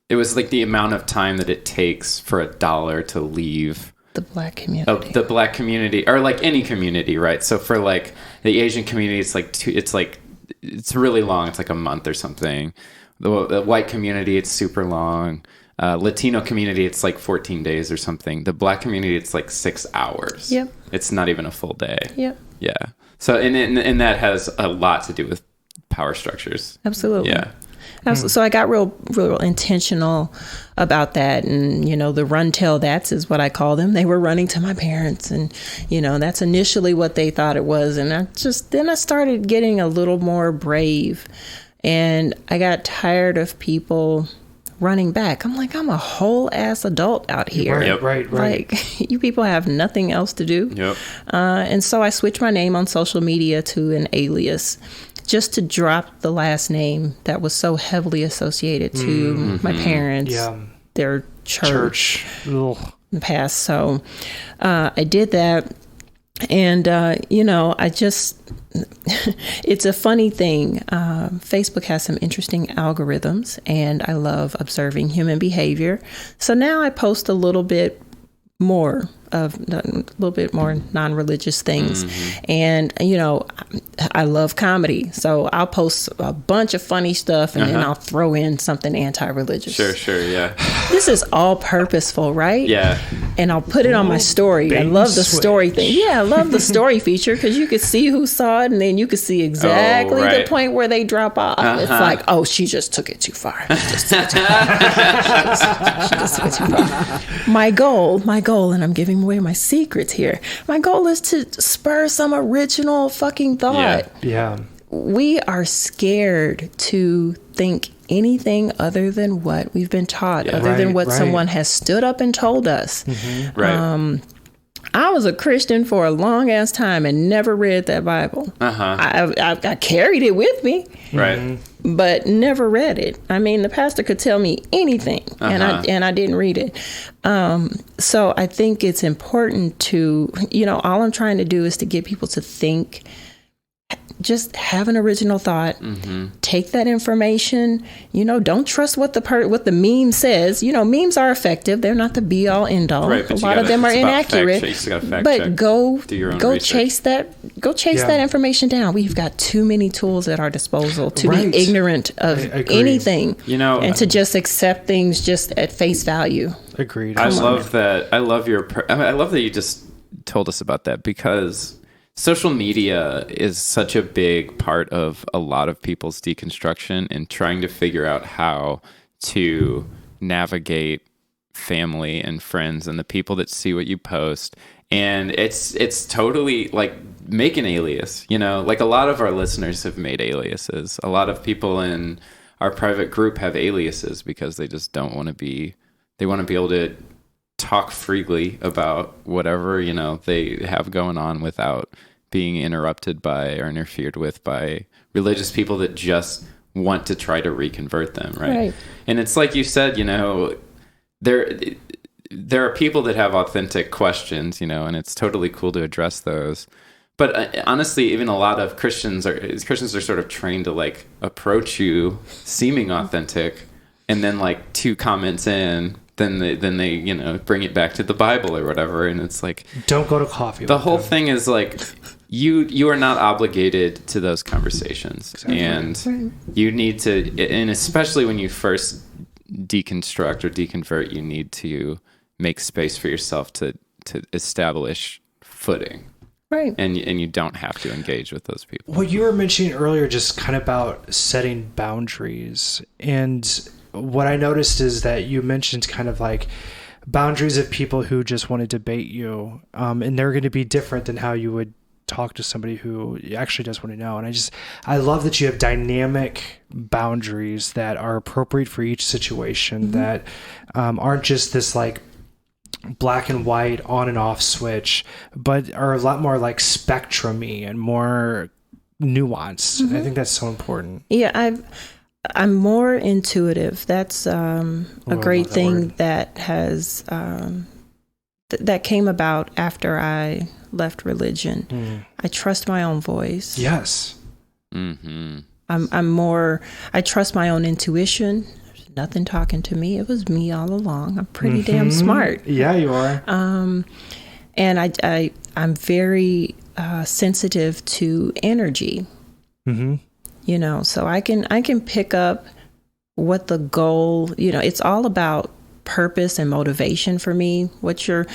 it was like the amount of time that it takes for $1 to leave the Black community. The Black community, or like any community, right? So for like the Asian community, it's really long. It's like a month or something. The white community, it's super long. Latino community, it's like 14 days or something. The Black community, it's like 6 hours. Yep. It's not even a full day. Yep. Yeah. So and that has a lot to do with power structures. Absolutely. Yeah. So I got real intentional about that. And, the run tell that's is what I call them. They were running to my parents, and, that's initially what they thought it was. And then I started getting a little more brave, and I got tired of people running back. I'm like, I'm a whole ass adult out here. Right. Like, you people have nothing else to do. Yep. And so I switched my name on social media to an alias, just to drop the last name that was so heavily associated to my parents, their church in the past. So I did that. And, I just, it's a funny thing. Facebook has some interesting algorithms, and I love observing human behavior. So now I post a little bit more non-religious things. And, I love comedy. So I'll post a bunch of funny stuff, and then I'll throw in something anti-religious. Sure, yeah. This is all purposeful, right? Yeah. And I'll put it on my story. I love the story thing. Yeah, I love the story feature because you could see who saw it, and then you could see exactly the point where they drop off. It's like, oh, she just took it too far. She just took it too far. My goal, and I'm giving away my secrets here. My goal is to spur some original fucking thought. Yeah. We are scared to think anything other than what we've been taught, other than what someone has stood up and told us. Right. I was a Christian for a long ass time and never read that Bible. I carried it with me. Right. But never read it. I mean, the pastor could tell me anything, and I didn't read it. So I think it's important to, all I'm trying to do is to get people to think. Just have an original thought. Take that information. Don't trust what the meme says. Memes are effective. They're not the be all end all. Right, a lot of them are inaccurate. But go chase that information down. We've got too many tools at our disposal to be ignorant of anything. And to just accept things just at face value. Agreed. I love that you just told us about that, because social media is such a big part of a lot of people's deconstruction and trying to figure out how to navigate family and friends and the people that see what you post. And it's totally like, make an alias, like a lot of our listeners have made aliases. A lot of people in our private group have aliases because they just don't want to they want to be able to talk freely about whatever, they have going on without being interrupted by or interfered with by religious people that just want to try to reconvert them. Right. And it's like you said, there are people that have authentic questions, and it's totally cool to address those. But honestly, even a lot of Christians are sort of trained to like approach you seeming authentic, and then like 2 comments in, then they bring it back to the Bible or whatever, and it's like, don't go to coffee. The whole thing is like, you are not obligated to those conversations. Exactly. And you need to, and especially when you first deconstruct or deconvert, you need to make space for yourself to establish footing. Right. And you don't have to engage with those people. What you were mentioning earlier, just kind of about setting boundaries. And what I noticed is that you mentioned kind of like boundaries of people who just want to debate you. And they're going to be different than how you would talk to somebody who actually does want to know. And I love that you have dynamic boundaries that are appropriate for each situation, that aren't just this like black and white on and off switch, but are a lot more like spectrum-y and more nuanced. I think that's so important. Yeah, I'm more intuitive. That's a great thing that has that came about after I left religion. I trust my own voice. Yes. Mm-hmm. I trust my own intuition. There's nothing talking to me. It was me all along. I'm pretty damn smart. Yeah, you are. And I'm very sensitive to energy. So I can pick up what the goal, it's all about purpose and motivation for me. What's your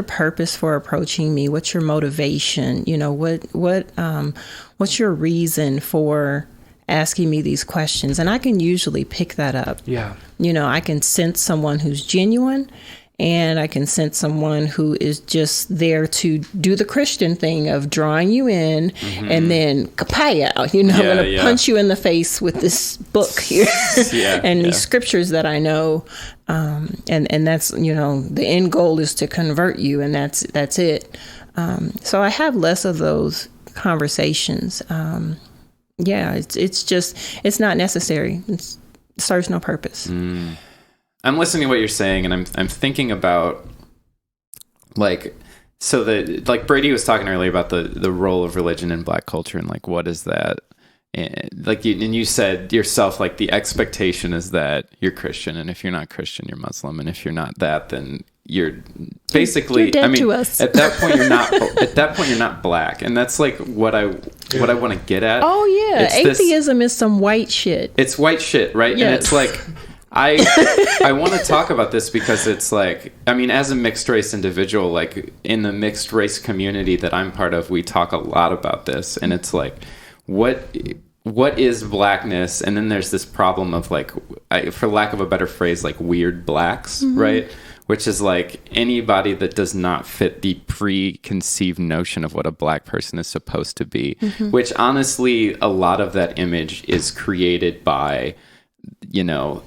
purpose for approaching me? What's your motivation? What's your reason for asking me these questions? And I can usually pick that up. Yeah. I can sense someone who's genuine, and I can sense someone who is just there to do the Christian thing of drawing you in and then kapaya, I'm going to punch you in the face with this book here and these scriptures that I know. And that's, the end goal is to convert you, and that's it. So I have less of those conversations. It's not necessary. It serves no purpose. I'm listening to what you're saying, and I'm thinking about like Brady was talking earlier about the role of religion in Black culture, and like, what is that? And you said yourself, like, the expectation is that you're Christian, and if you're not Christian, you're Muslim, and if you're not that, then you're basically, you're dead to us. At that point you're not Black, and that's like what I want to get at. Oh yeah, atheism is some white shit. It's white shit, right? Yes. And it's like, I want to talk about this because it's like, as a mixed race individual, like in the mixed race community that I'm part of, we talk a lot about this, and it's like, what is Blackness? And then there's this problem of like, for lack of a better phrase, like weird Blacks, right? Which is like anybody that does not fit the preconceived notion of what a Black person is supposed to be, which honestly, a lot of that image is created by,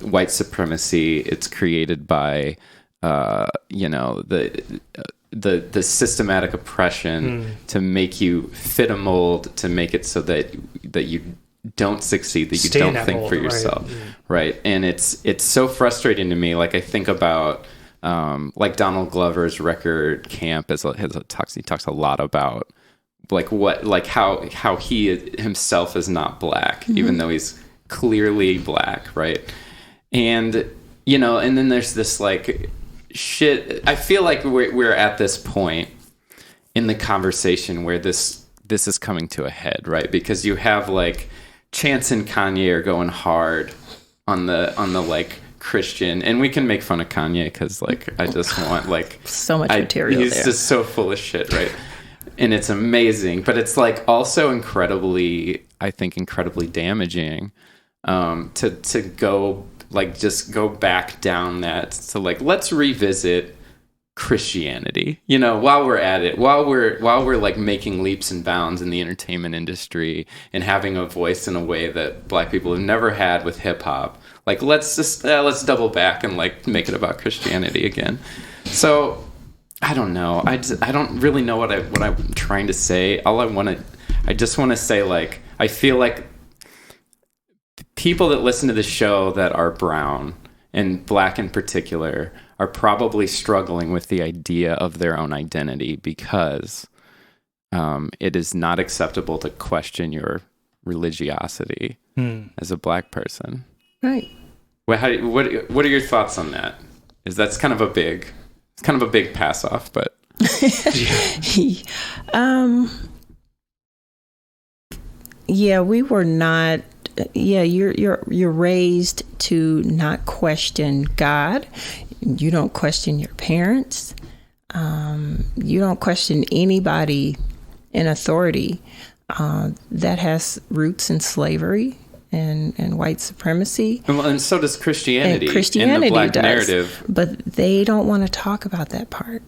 white supremacy. It's created by, the systematic oppression to make you fit a mold, to make it so that you don't succeed, that you don't think for yourself, right? And it's so frustrating to me. Like, I think about like Donald Glover's record Camp he talks a lot about like how he himself is not Black, even though he's clearly Black, right? And and then there's this like shit. I feel like we're at this point in the conversation where this is coming to a head, right? Because you have like Chance and Kanye are going hard on the like Christian, and we can make fun of Kanye because like I just want like so much material. He's just so full of shit, right? And it's amazing, but it's like also incredibly damaging to go like just go back down that. So like let's revisit Christianity, you know, while we're at it, while we're like making leaps and bounds in the entertainment industry and having a voice in a way that Black people have never had with hip hop. Like let's double back and like make it about Christianity again. So I don't know. I don't really know what I'm trying to say. I just want to say like I feel like people that listen to the show that are brown and Black in particular are probably struggling with the idea of their own identity because it is not acceptable to question your religiosity as a Black person. Right. What are your thoughts on that? That's kind of a big pass off, but yeah, we were not. Yeah, you're raised to not question God. You don't question your parents. You don't question anybody in authority. That has roots in slavery and white supremacy. And so does Christianity. And Christianity in the Black does, narrative. but they don't want to talk about that part.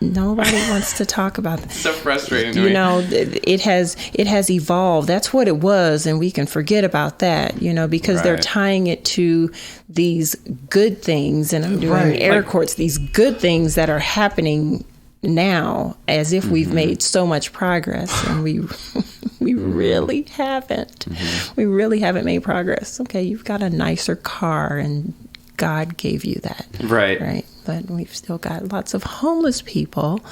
Nobody wants to talk about that. It's so frustrating to me. You know, it has evolved. That's what it was, and we can forget about that, you know, because they're tying it to these good things, and I'm doing air quotes, these good things that are happening now as if we've made so much progress, and we really haven't. We really haven't made progress. Okay, you've got a nicer car, and God gave you that. Right. But we've still got lots of homeless people.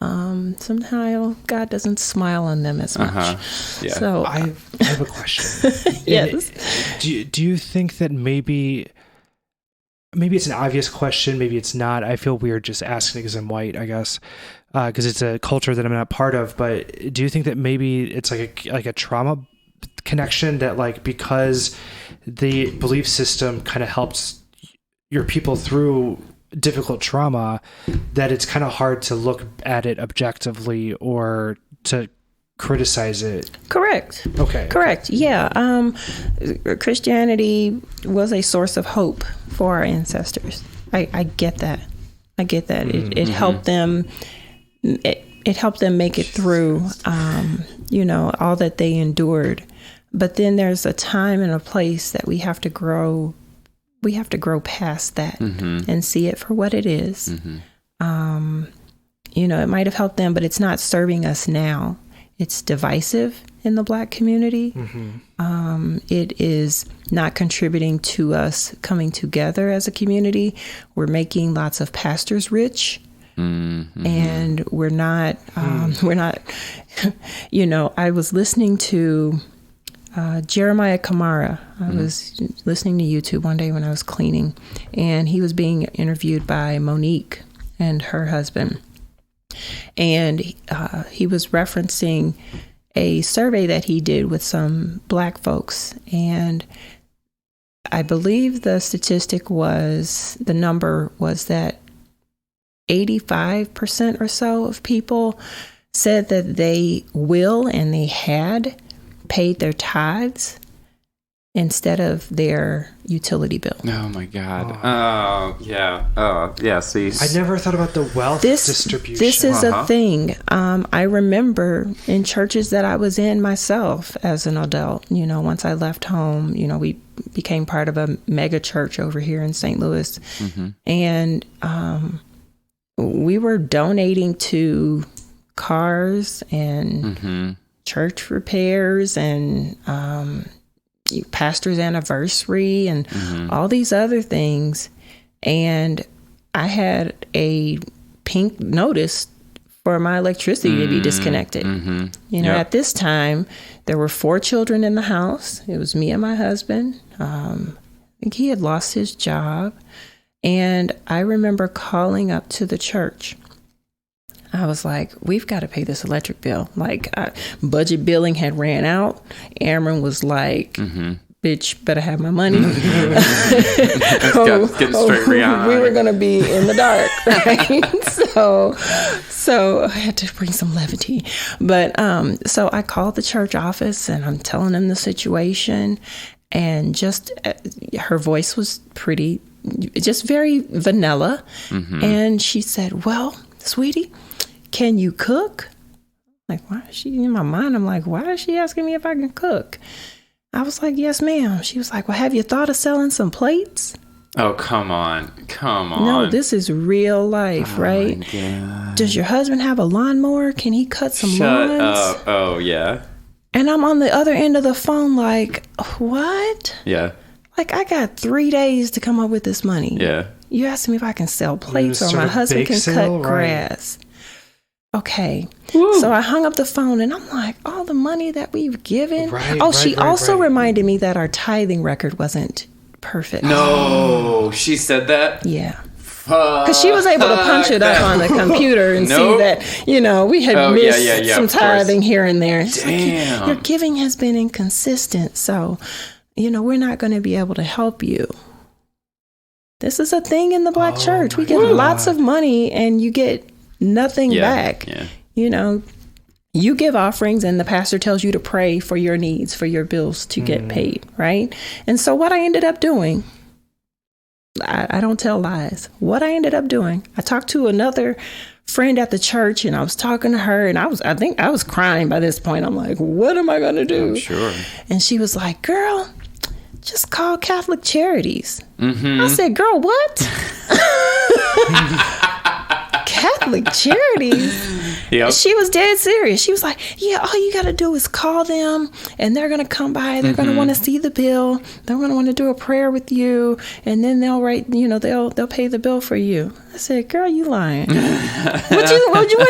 Somehow God doesn't smile on them as much. Yeah. So I have a question. Yes. Do you think that maybe it's an obvious question, maybe it's not? I feel weird just asking because I'm white, I guess, because it's a culture that I'm not part of. But do you think that maybe it's like a trauma connection that like because the belief system kind of helps your people through difficult trauma, that it's kind of hard to look at it objectively or to criticize it? Correct. Okay. Correct. Yeah. Christianity was a source of hope for our ancestors. I get that. It helped them. It helped them make it through, you know, all that they endured. But then there's a time and a place that we have to grow. We have to grow past that and see it for what it is. You know, it might have helped them, but it's not serving us now. It's divisive in the Black community. It is not contributing to us coming together as a community. We're making lots of pastors rich. And we're not, you know, I was listening to Jeremiah Kamara. I was listening to YouTube one day when I was cleaning, and he was being interviewed by Monique and her husband. And he was referencing a survey that he did with some Black folks. And I believe the number was that 85% or so of people said that they will and they had paid their tithes instead of their utility bill. Oh my God. Oh yeah. See, I never thought about the wealth distribution. This is a thing. I remember in churches that I was in myself as an adult, you know, once I left home, you know, we became part of a mega church over here in St. Louis. And we were donating to cars and church repairs and pastor's anniversary and all these other things. And I had a pink notice for my electricity to be disconnected. You know, at this time, there were 4 children in the house. It was me and my husband. I think he had lost his job. And I remember calling up to the church. I was like, we've got to pay this electric bill. Like, budget billing had ran out. Amron was like, bitch better have my money. Getting straight Rihanna. We were going to be in the dark, right? So I had to bring some levity. But so I called the church office and I'm telling them the situation. And just her voice was just very vanilla. Mm-hmm. And she said, well, sweetie, can you cook? Like, why is she in my mind? I'm like, why is she asking me if I can cook? I was like, yes, ma'am. She was like, well, have you thought of selling some plates? Oh, come on. No, this is real life, right? My God. Does your husband have a lawnmower? Can he cut some lawns? Shut up. Oh, yeah. And I'm on the other end of the phone like, what? Yeah. Like, I got 3 days to come up with this money. Yeah. You asking me if I can sell plates or my husband can cut grass. Okay. Woo. So I hung up the phone and I'm like, all the money that we've given. She also reminded me that our tithing record wasn't perfect. No, she said that? Yeah. Because she was able to punch it up on the computer and see that, we had missed some tithing here and there. Damn. Like, your giving has been inconsistent. So, we're not going to be able to help you. This is a thing in the Black church. We get lots of money and you get nothing back. Yeah. You give offerings and the pastor tells you to pray for your needs, for your bills to get paid, right? And so what I ended up doing, I don't tell lies. What I ended up doing, I talked to another friend at the church and I was talking to her and I think I was crying by this point. I'm like, what am I going to do? I'm sure. And she was like, girl, just call Catholic Charities. Mm-hmm. I said, girl, what? Catholic Charities? Yep. She was dead serious. She was like, yeah, all you got to do is call them and they're going to come by. They're going to want to see the bill. They're going to want to do a prayer with you. And then they'll write, they'll pay the bill for you. I said, girl, you lying. What do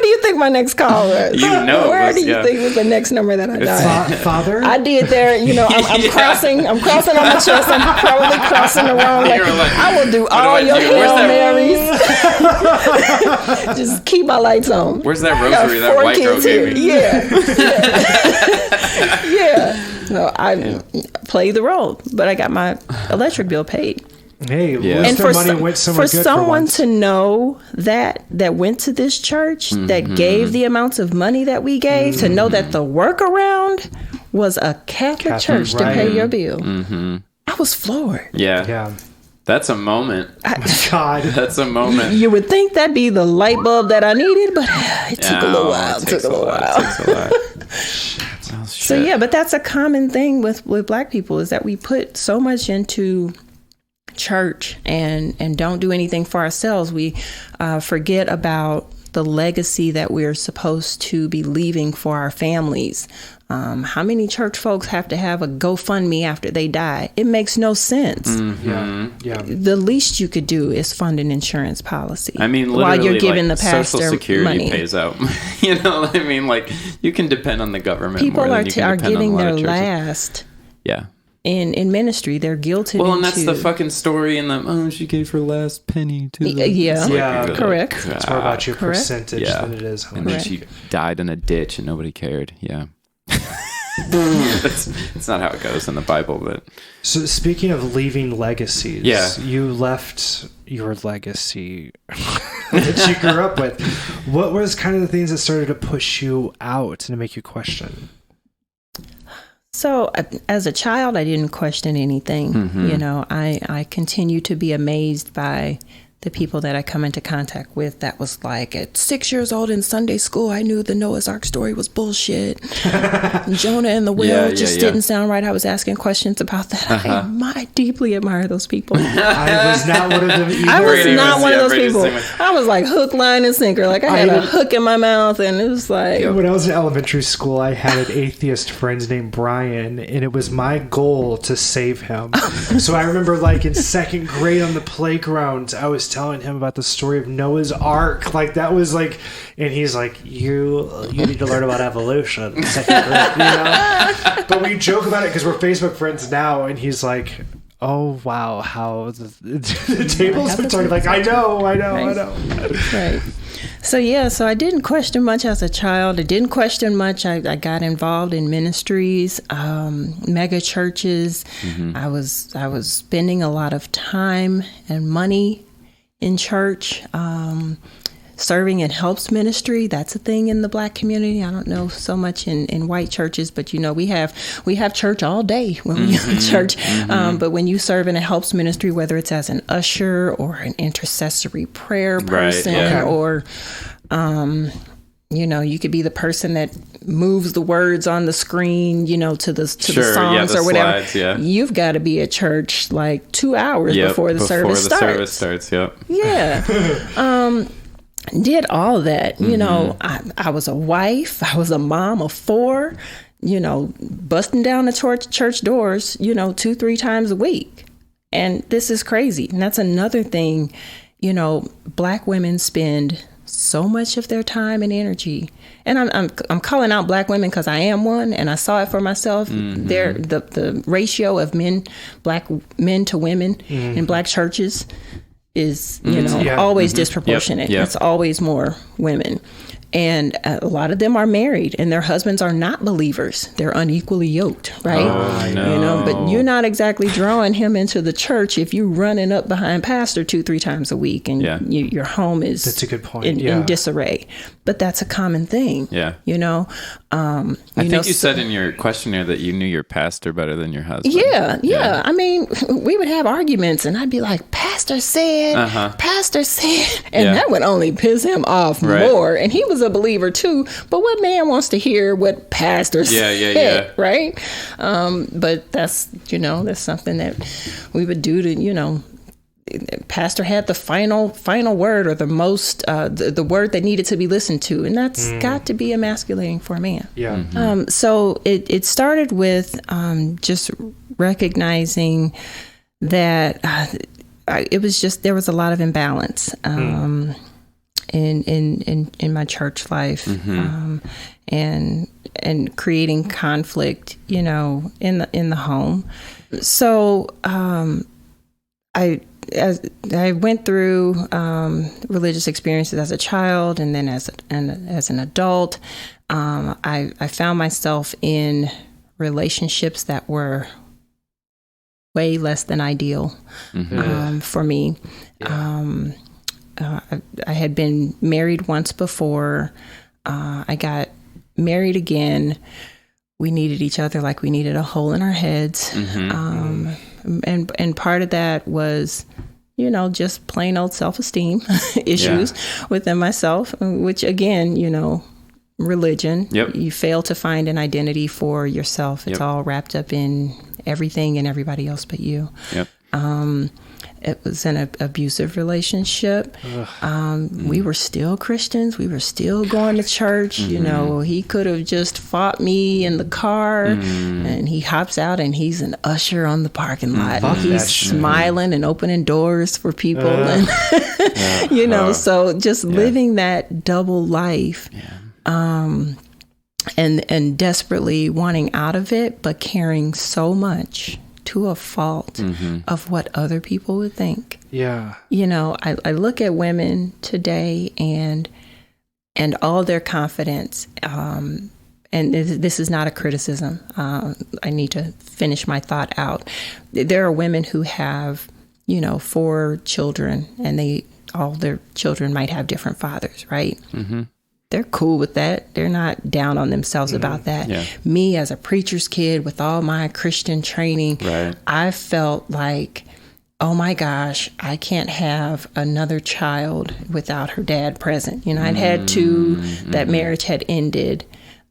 you think my next call was? Where do you think was the next number that I dialed? Father? I did there, I'm crossing on my chest. I'm probably crossing the wrong way. I will do all your Hail Marys. Just keep my lights on. Where's that rosary that white girl gave me? Yeah. So I played the role, but I got my electric bill paid. Hey, and for someone to know that went to this church, that gave the amounts of money that we gave, to know that the workaround was a Catholic church to pay your bill. Mm-hmm. I was floored. Yeah. That's a moment. God. That's a moment. You would think that'd be the light bulb that I needed, but it took a little while. It takes a while. So, but that's a common thing with Black people is that we put so much into church and don't do anything for ourselves. We forget about the legacy that we're supposed to be leaving for our families. How many church folks have to have a GoFundMe after they die? It makes no sense. Mm-hmm. Yeah. The least you could do is fund an insurance policy. I mean, literally, while you're giving the pastor Social Security money. pays out. You can depend on the government. People more than you can are depend giving on a lot their of churches. last. Yeah. In ministry, they're guilted. Well, and that's the fucking story in the she gave her last penny to the correct. It's more about your percentage than it is. And then she died in a ditch and nobody cared. Yeah. That's not how it goes in the Bible, but so speaking of leaving legacies, you left your legacy that you grew up with. What was kind of the things that started to push you out and to make you question? So as a child, I didn't question anything. Mm-hmm. I continue to be amazed by the people that I come into contact with. That was like at 6 years old in Sunday school, I knew the Noah's Ark story was bullshit. Jonah and the whale didn't sound right. I was asking questions about that. I deeply admire those people. I was not one of them either. I was not one of those people. I was like hook, line, and sinker. Like I had a hook in my mouth, and it was like... When I was in elementary school, I had an atheist friend named Brian, and it was my goal to save him. So I remember like in second grade on the playground, I was telling him about the story of Noah's Ark. Like that was like, and he's like, you need to learn about evolution. Second grade, But we joke about it because we're Facebook friends now, and he's like, oh wow, how the tables are turning. Like I know. Right. So I didn't question much as a child. I didn't question much. I got involved in ministries, mega churches. I was spending a lot of time and money in church. Serving in helps ministry, that's a thing in the Black community. I don't know so much in white churches, but we have church all day when we go to church. But when you serve in a helps ministry, whether it's as an usher or an intercessory prayer person, or you could be the person that moves the words on the screen, to the songs or whatever. Slides, You've got to be at church like 2 hours before the service starts. Before the service starts, yep. Yeah. Did all that, I was a wife, I was a mom of 4, busting down the church doors, 2-3 times a week. And this is crazy. And that's another thing, Black women spend so much of their time and energy. And I'm calling out Black women because I am one, and I saw it for myself. The ratio of Black men to women in Black churches is, always disproportionate. Yep. It's always more women. And a lot of them are married and their husbands are not believers. They're unequally yoked, right? Oh, no. But you're not exactly drawing him into the church if you're running up behind pastor 2-3 times a week and your home is that's a good point. In disarray. But that's a common thing. Yeah. I think you said in your questionnaire that you knew your pastor better than your husband. Yeah. I mean, we would have arguments and I'd be like, Pastor said, and that would only piss him off more. And he was a believer too, but what man wants to hear what pastor said, right? But that's, that's something that we would do to, pastor had the final word or the most, the word that needed to be listened to. And that's got to be emasculating for a man. Yeah. So it started with just recognizing that it was just, there was a lot of imbalance in my church life, and creating conflict, in the home. So I went through religious experiences as a child, and then as an adult, I found myself in relationships that were way less than ideal for me. I had been married once before. I got married again. We needed each other like we needed a hole in our heads. And part of that was, just plain old self-esteem issues within myself, which again, religion. Yep. You fail to find an identity for yourself. It's all wrapped up in everything and everybody else but you. Yep. It was an abusive relationship. We were still Christians. We were still going to church. He could have just fought me in the car, and he hops out and he's an usher on the parking lot. He's smiling and opening doors for people. And, so just living that double life. And desperately wanting out of it, but caring so much to a fault of what other people would think. Yeah. I look at women today and all their confidence, and this is not a criticism. I need to finish my thought out. There are women who have, 4 children, and all their children might have different fathers, right? They're cool with that. They're not down on themselves about that. Yeah. Me as a preacher's kid with all my Christian training, I felt like, oh my gosh, I can't have another child without her dad present. I'd had 2, that marriage had ended.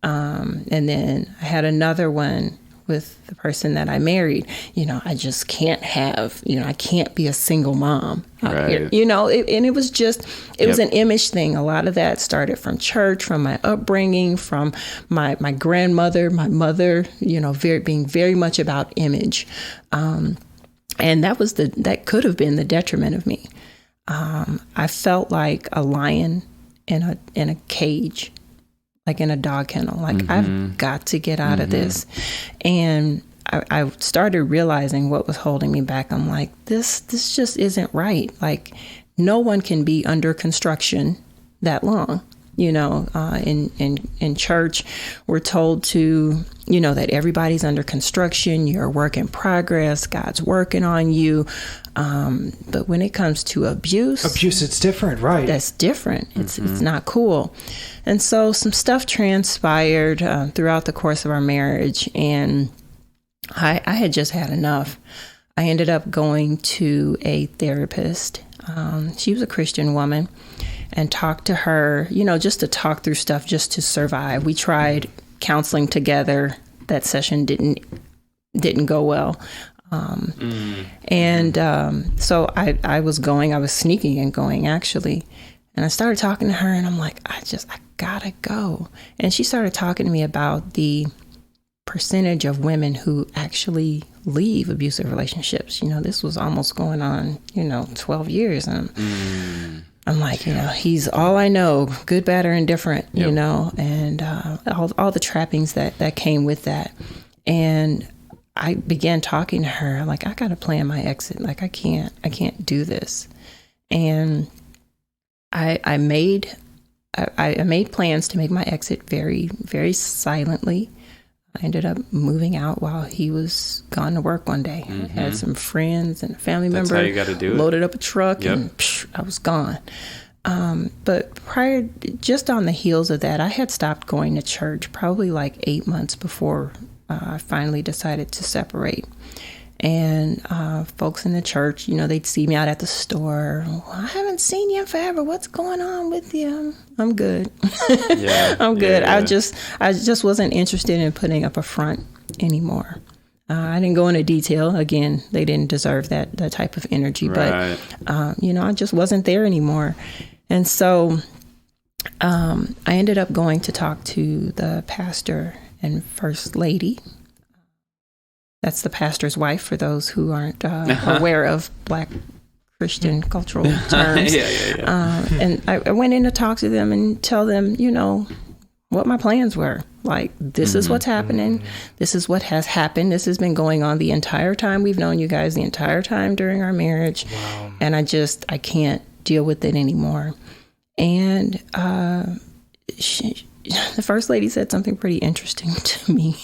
And then I had another one with the person that I married. I just can't have, I can't be a single mom out here. And it was just, it was an image thing. A lot of that started from church, from my upbringing, from my grandmother, my mother, being very much about image. And that could have been the detriment of me. I felt like a lion in a cage, like in a dog kennel. Like, I've got to get out of this. And I started realizing what was holding me back. I'm like, this just isn't right. Like, no one can be under construction. that long. In church, we're told to, that everybody's under construction. You're a work in progress. God's working on you. But when it comes to abuse, it's different, right? That's different. It's not cool. And so some stuff transpired throughout the course of our marriage, and I had just had enough. I ended up going to a therapist. She was a Christian woman, and talked to her, just to talk through stuff, just to survive. We tried counseling together. That session didn't go well. And so I was sneaking and going, actually. And I started talking to her, and I'm like, I gotta go. And she started talking to me about the percentage of women who actually leave abusive relationships. This was almost going on, 12 years. And I'm like, he's all I know, good, bad, or indifferent, and all the trappings that came with that. And I began talking to her, like, I got to plan my exit. Like, I can't do this. And I made plans to make my exit very, very silently. I ended up moving out while he was gone to work one day. I had some friends and a family member. That's how you got to do it. Loaded up a truck and I was gone. But just on the heels of that, I had stopped going to church probably like 8 months before I finally decided to separate. And folks in the church, they'd see me out at the store. Well, I haven't seen you in forever. What's going on with you? I'm good. I'm good. Yeah. I just wasn't interested in putting up a front anymore. I didn't go into detail. Again, they didn't deserve that type of energy. Right. But, I just wasn't there anymore. And so I ended up going to talk to the pastor and first lady. That's the pastor's wife, for those who aren't aware of Black Christian cultural terms. And I went in to talk to them and tell them, what my plans were. Like, this is what's happening. This is what has happened. This has been going on the entire time we've known you guys, the entire time during our marriage. Wow. And I can't deal with it anymore. And the first lady said something pretty interesting to me.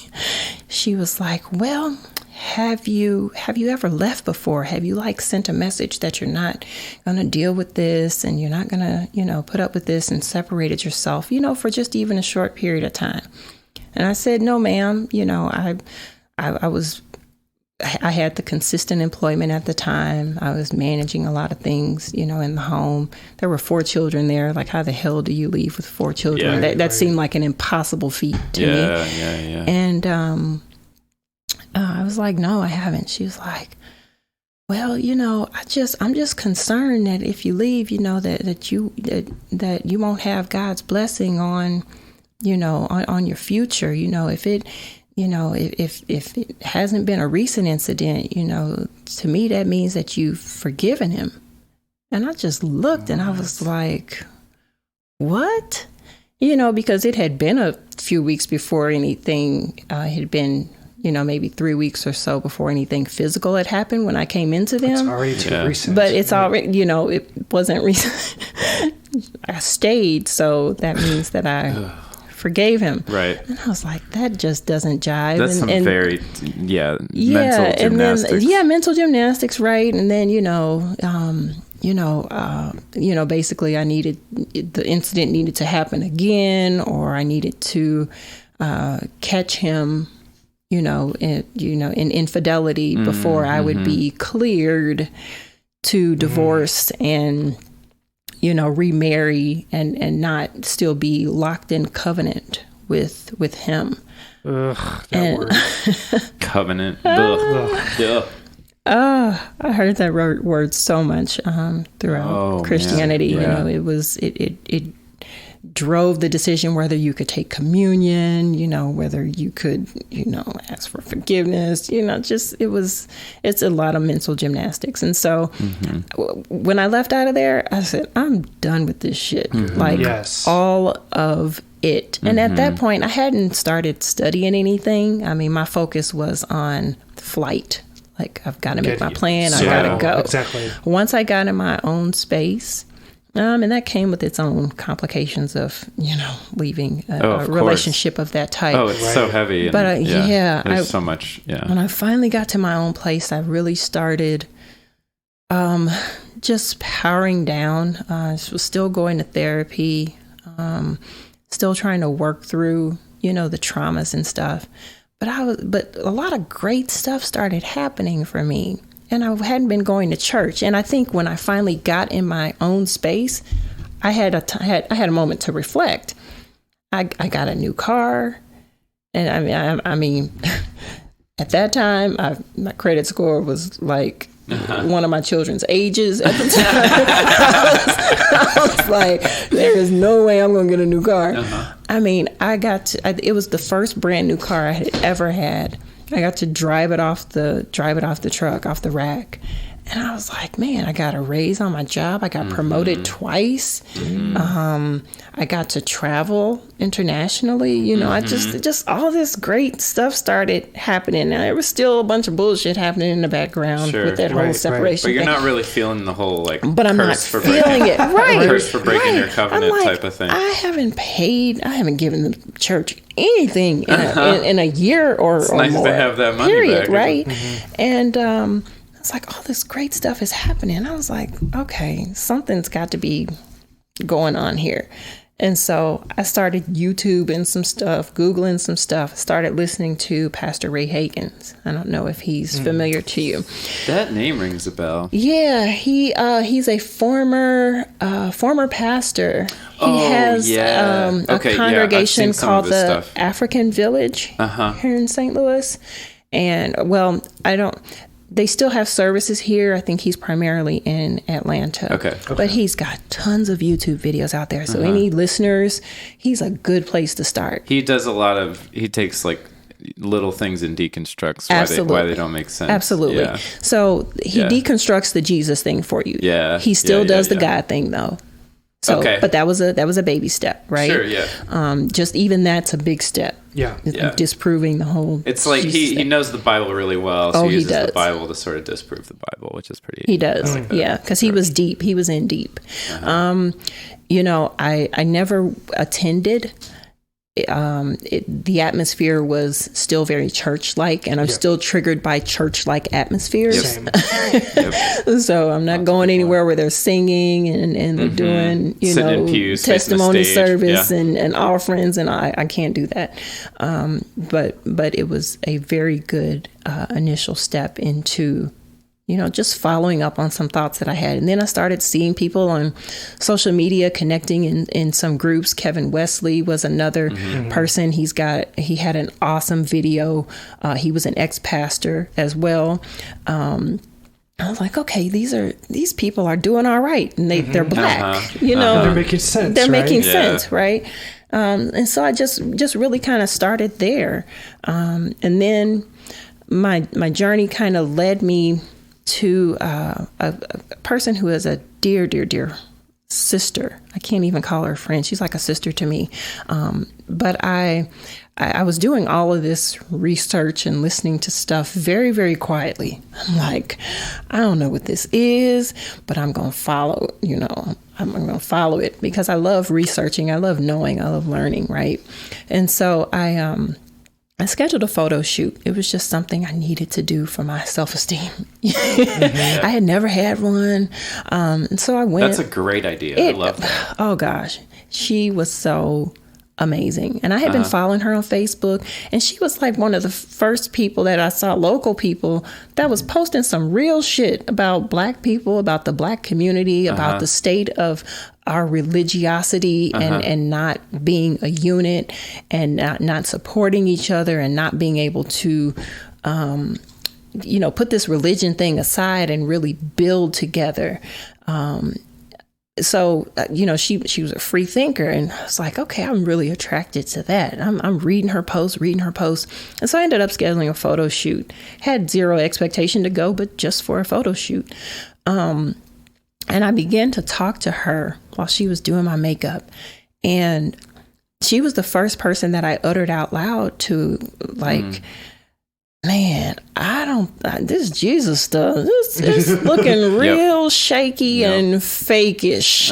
She was like, well, have you ever left before? Have you sent a message that you're not going to deal with this and you're not going to, put up with this, and separated yourself, for just even a short period of time? And I said, no, ma'am. I had the consistent employment at the time. I was managing a lot of things, in the home. There were 4 children there. Like, how the hell do you leave with 4 children? That seemed like an impossible feat to me. Yeah. And I was like, no, I haven't. She was like, well, I'm just concerned that if you leave, that you won't have God's blessing on, on your future. If it if it hasn't been a recent incident, to me, that means that you've forgiven him. And I just looked and I was like, what? Because it had been a few weeks before anything had been, maybe 3 weeks or so before anything physical had happened when I came into them. It's already too recent. But it's already, it wasn't recent. I stayed, so that means that I forgave him. Right. And I was like, that just doesn't jive. That's mental gymnastics. Mental gymnastics, right. And then, basically the incident needed to happen again, or I needed to catch him, in infidelity before I would be cleared to divorce and remarry and not still be locked in covenant with him. Ugh, that word. Covenant. I heard that word so much throughout Christianity. Yeah. It drove the decision whether you could take communion, whether you could, ask for forgiveness, it's a lot of mental gymnastics. And so when I left out of there, I said, I'm done with this shit. All of it. And at that point, I hadn't started studying anything. I mean, my focus was on flight. Like, I've got to make my plan. I got to go. Exactly. Once I got in my own space, And that came with its own complications of, leaving a relationship of that type. Oh, it's so heavy. And, but there's so much. Yeah. When I finally got to my own place, I really started just powering down. I was still going to therapy, still trying to work through, the traumas and stuff. But a lot of great stuff started happening for me. And I hadn't been going to church. And I think when I finally got in my own space, I had a moment to reflect. I got a new car. And I mean, at that time, my credit score was like one of my children's ages at the time. I was like, there is no way I'm going to get a new car. I mean, it was the first brand new car I had ever had. I got to drive it off the truck, off the rack. And I was like, man, I got a raise on my job. I got promoted twice. I got to travel internationally. I just all this great stuff started happening. Now, there was still a bunch of bullshit happening in the background with that whole separation. But you're thing. not really feeling the whole but I'm not feeling it. Right. Curse for breaking your covenant type of thing. I haven't given the church anything in a year or it's or nice more. To have that money period, back, right? And it's like all this great stuff is happening. I was like, okay, something's got to be going on here. And so I started YouTubing some stuff, Googling some stuff, started listening to Pastor Ray Hagins. I don't know if he's familiar to you. That name rings a bell. Yeah, he's a former pastor. He has a congregation called the African Village here in St. Louis. And they still have services here. I think he's primarily in Atlanta. Okay. But he's got tons of YouTube videos out there. So any listeners, he's a good place to start. He does he takes like little things and deconstructs why they don't make sense. Absolutely. Yeah. So he deconstructs the Jesus thing for you. Yeah. He still does the God thing though. So, but that was a baby step, right? Sure, yeah. Just even that's a big step. Yeah. Disproving the whole. It's like he knows the Bible really well, so he uses the Bible to sort of disprove the Bible, which is pretty. He does, because he was deep. He was in deep. I never attended. The atmosphere was still very church-like, and I'm still triggered by church-like atmospheres. So I'm not going anywhere where they're singing and they're doing, in pews, testimony service and offerings, and I can't do that. But it was a very good initial step into just following up on some thoughts that I had. And then I started seeing people on social media connecting in some groups. Kevin Wesley was another person. He had an awesome video. He was an ex-pastor as well. I was like, okay, these people are doing all right. And they're black, They're making sense. They're making sense, right? And so I just really kind of started there. And then my journey kind of led me to a person who is a dear, dear, dear sister. I can't even call her a friend. She's like a sister to me. But I was doing all of this research and listening to stuff very, very quietly. I'm like, I don't know what this is, but I'm going to follow, I'm going to follow it because I love researching. I love knowing. I love learning, right? And so I scheduled a photo shoot. It was just something I needed to do for my self-esteem. I had never had one. And so I went. That's a great idea. I love that. Oh, gosh. She was so amazing. And I had been following her on Facebook. And she was like one of the first people that I saw, local people, that was posting some real shit about Black people, about the Black community, about the state of our religiosity and not being a unit and not supporting each other and not being able to, put this religion thing aside and really build together. So, she was a free thinker, and I was like, okay, I'm really attracted to that. I'm reading her posts. And so I ended up scheduling a photo shoot. Had zero expectation to go, but just for a photo shoot. And I began to talk to her while she was doing my makeup. And she was the first person that I uttered out loud to, man, this Jesus stuff, this is looking real shaky and fakeish.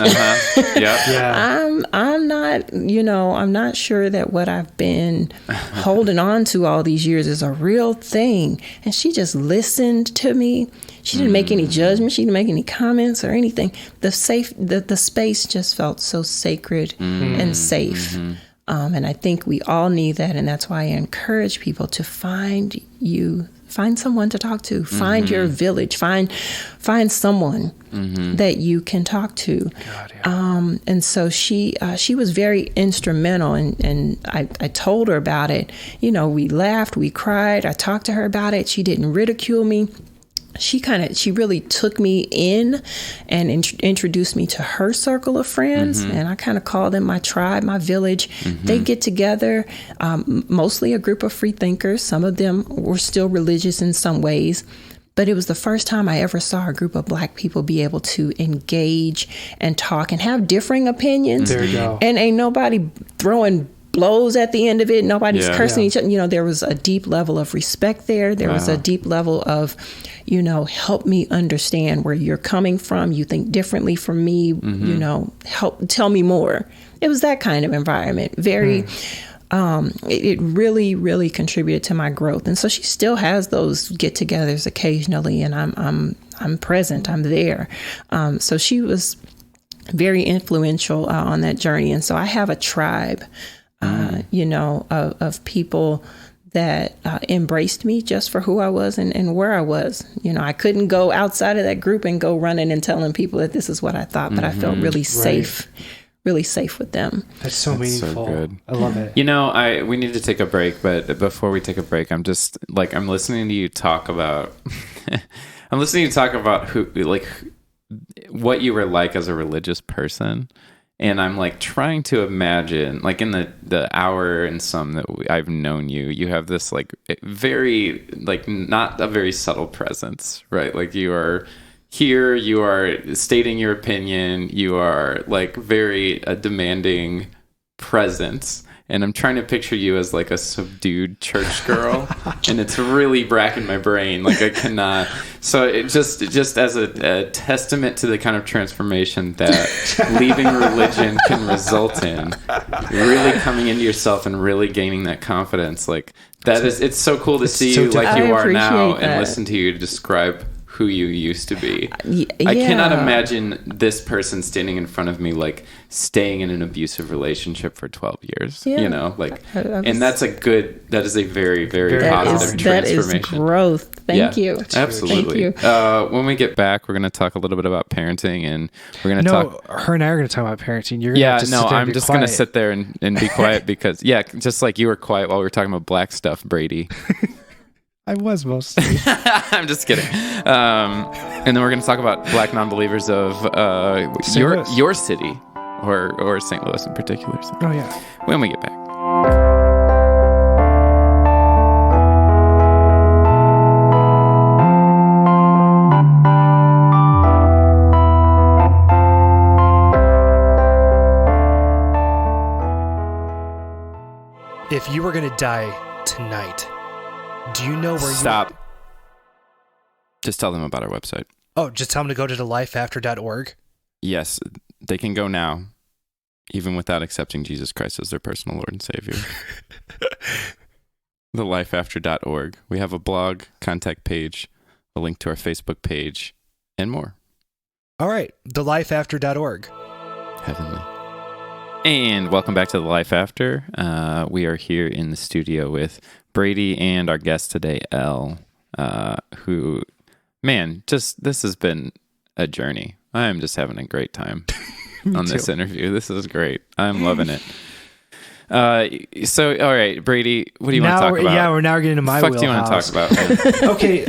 I'm not, I'm not sure that what I've been holding on to all these years is a real thing. And she just listened to me. She didn't make any judgment. She didn't make any comments or anything. The space just felt so sacred and safe. And I think we all need that. And that's why I encourage people to find someone to talk to, find your village, find someone that you can talk to. God, yeah. And so she was very instrumental, and I told her about it. We laughed, we cried. I talked to her about it. She didn't ridicule me. She really took me in and introduced me to her circle of friends. And I kind of call them my tribe, my village. They get together, mostly a group of free thinkers. Some of them were still religious in some ways. But it was the first time I ever saw a group of Black people be able to engage and talk and have differing opinions. There you go. And ain't nobody throwing blows at the end of it. Nobody's cursing each other. There was a deep level of respect there. There was a deep level of, help me understand where you're coming from. You think differently from me. Tell me more. It was that kind of environment. Very, it really, really contributed to my growth. And so she still has those get-togethers occasionally, and I'm present. I'm there. So she was very influential on that journey. And so I have a tribe, of people that embraced me just for who I was and where I was. I couldn't go outside of that group and go running and telling people that this is what I thought, but I felt really safe with them. That's so meaningful. So good. I love it. We need to take a break, but before we take a break, I'm listening to you talk about, what you were like as a religious person. And I'm trying to imagine, in the hour and some that I've known you, you have this very, not a very subtle presence, right? You are here, you are stating your opinion, you are very demanding presence. And I'm trying to picture you as a subdued church girl, and it's really racking my brain. I cannot. So it just as a testament to the kind of transformation that leaving religion can result in, really coming into yourself and really gaining that confidence. It's so cool to see you like you are now and listen to you describe who you used to be. I cannot imagine this person standing in front of me staying in an abusive relationship for 12 years. And that is a very, very positive transformation. That is growth. Thank you. Absolutely. Thank you. When we get back, we're going to talk a little bit about parenting, and we're going to talk. Her and I are going to talk about parenting. You're going to I'm just going to sit there and be quiet because, just like you were quiet while we were talking about black stuff, Brady. I was mostly. I'm just kidding. And then we're going to talk about Black nonbelievers of your city, or St. Louis in particular. So oh, yeah. When we get back. If you were going to die tonight, do you know where Stop. Just tell them about our website. Oh, just tell them to go to thelifeafter.org? Yes, they can go now, even without accepting Jesus Christ as their personal Lord and Savior. thelifeafter.org. We have a blog, contact page, a link to our Facebook page, and more. All right, thelifeafter.org. Heavenly. And welcome back to The Life After. We are here in the studio with Brady and our guest today, Elle, who, man, this has been a journey. I am just having a great time on this interview. This is great. I'm loving it. So, all right, Brady, what do you want to talk about? Yeah, we're now getting into my wheelhouse. What do you want to talk about? Okay.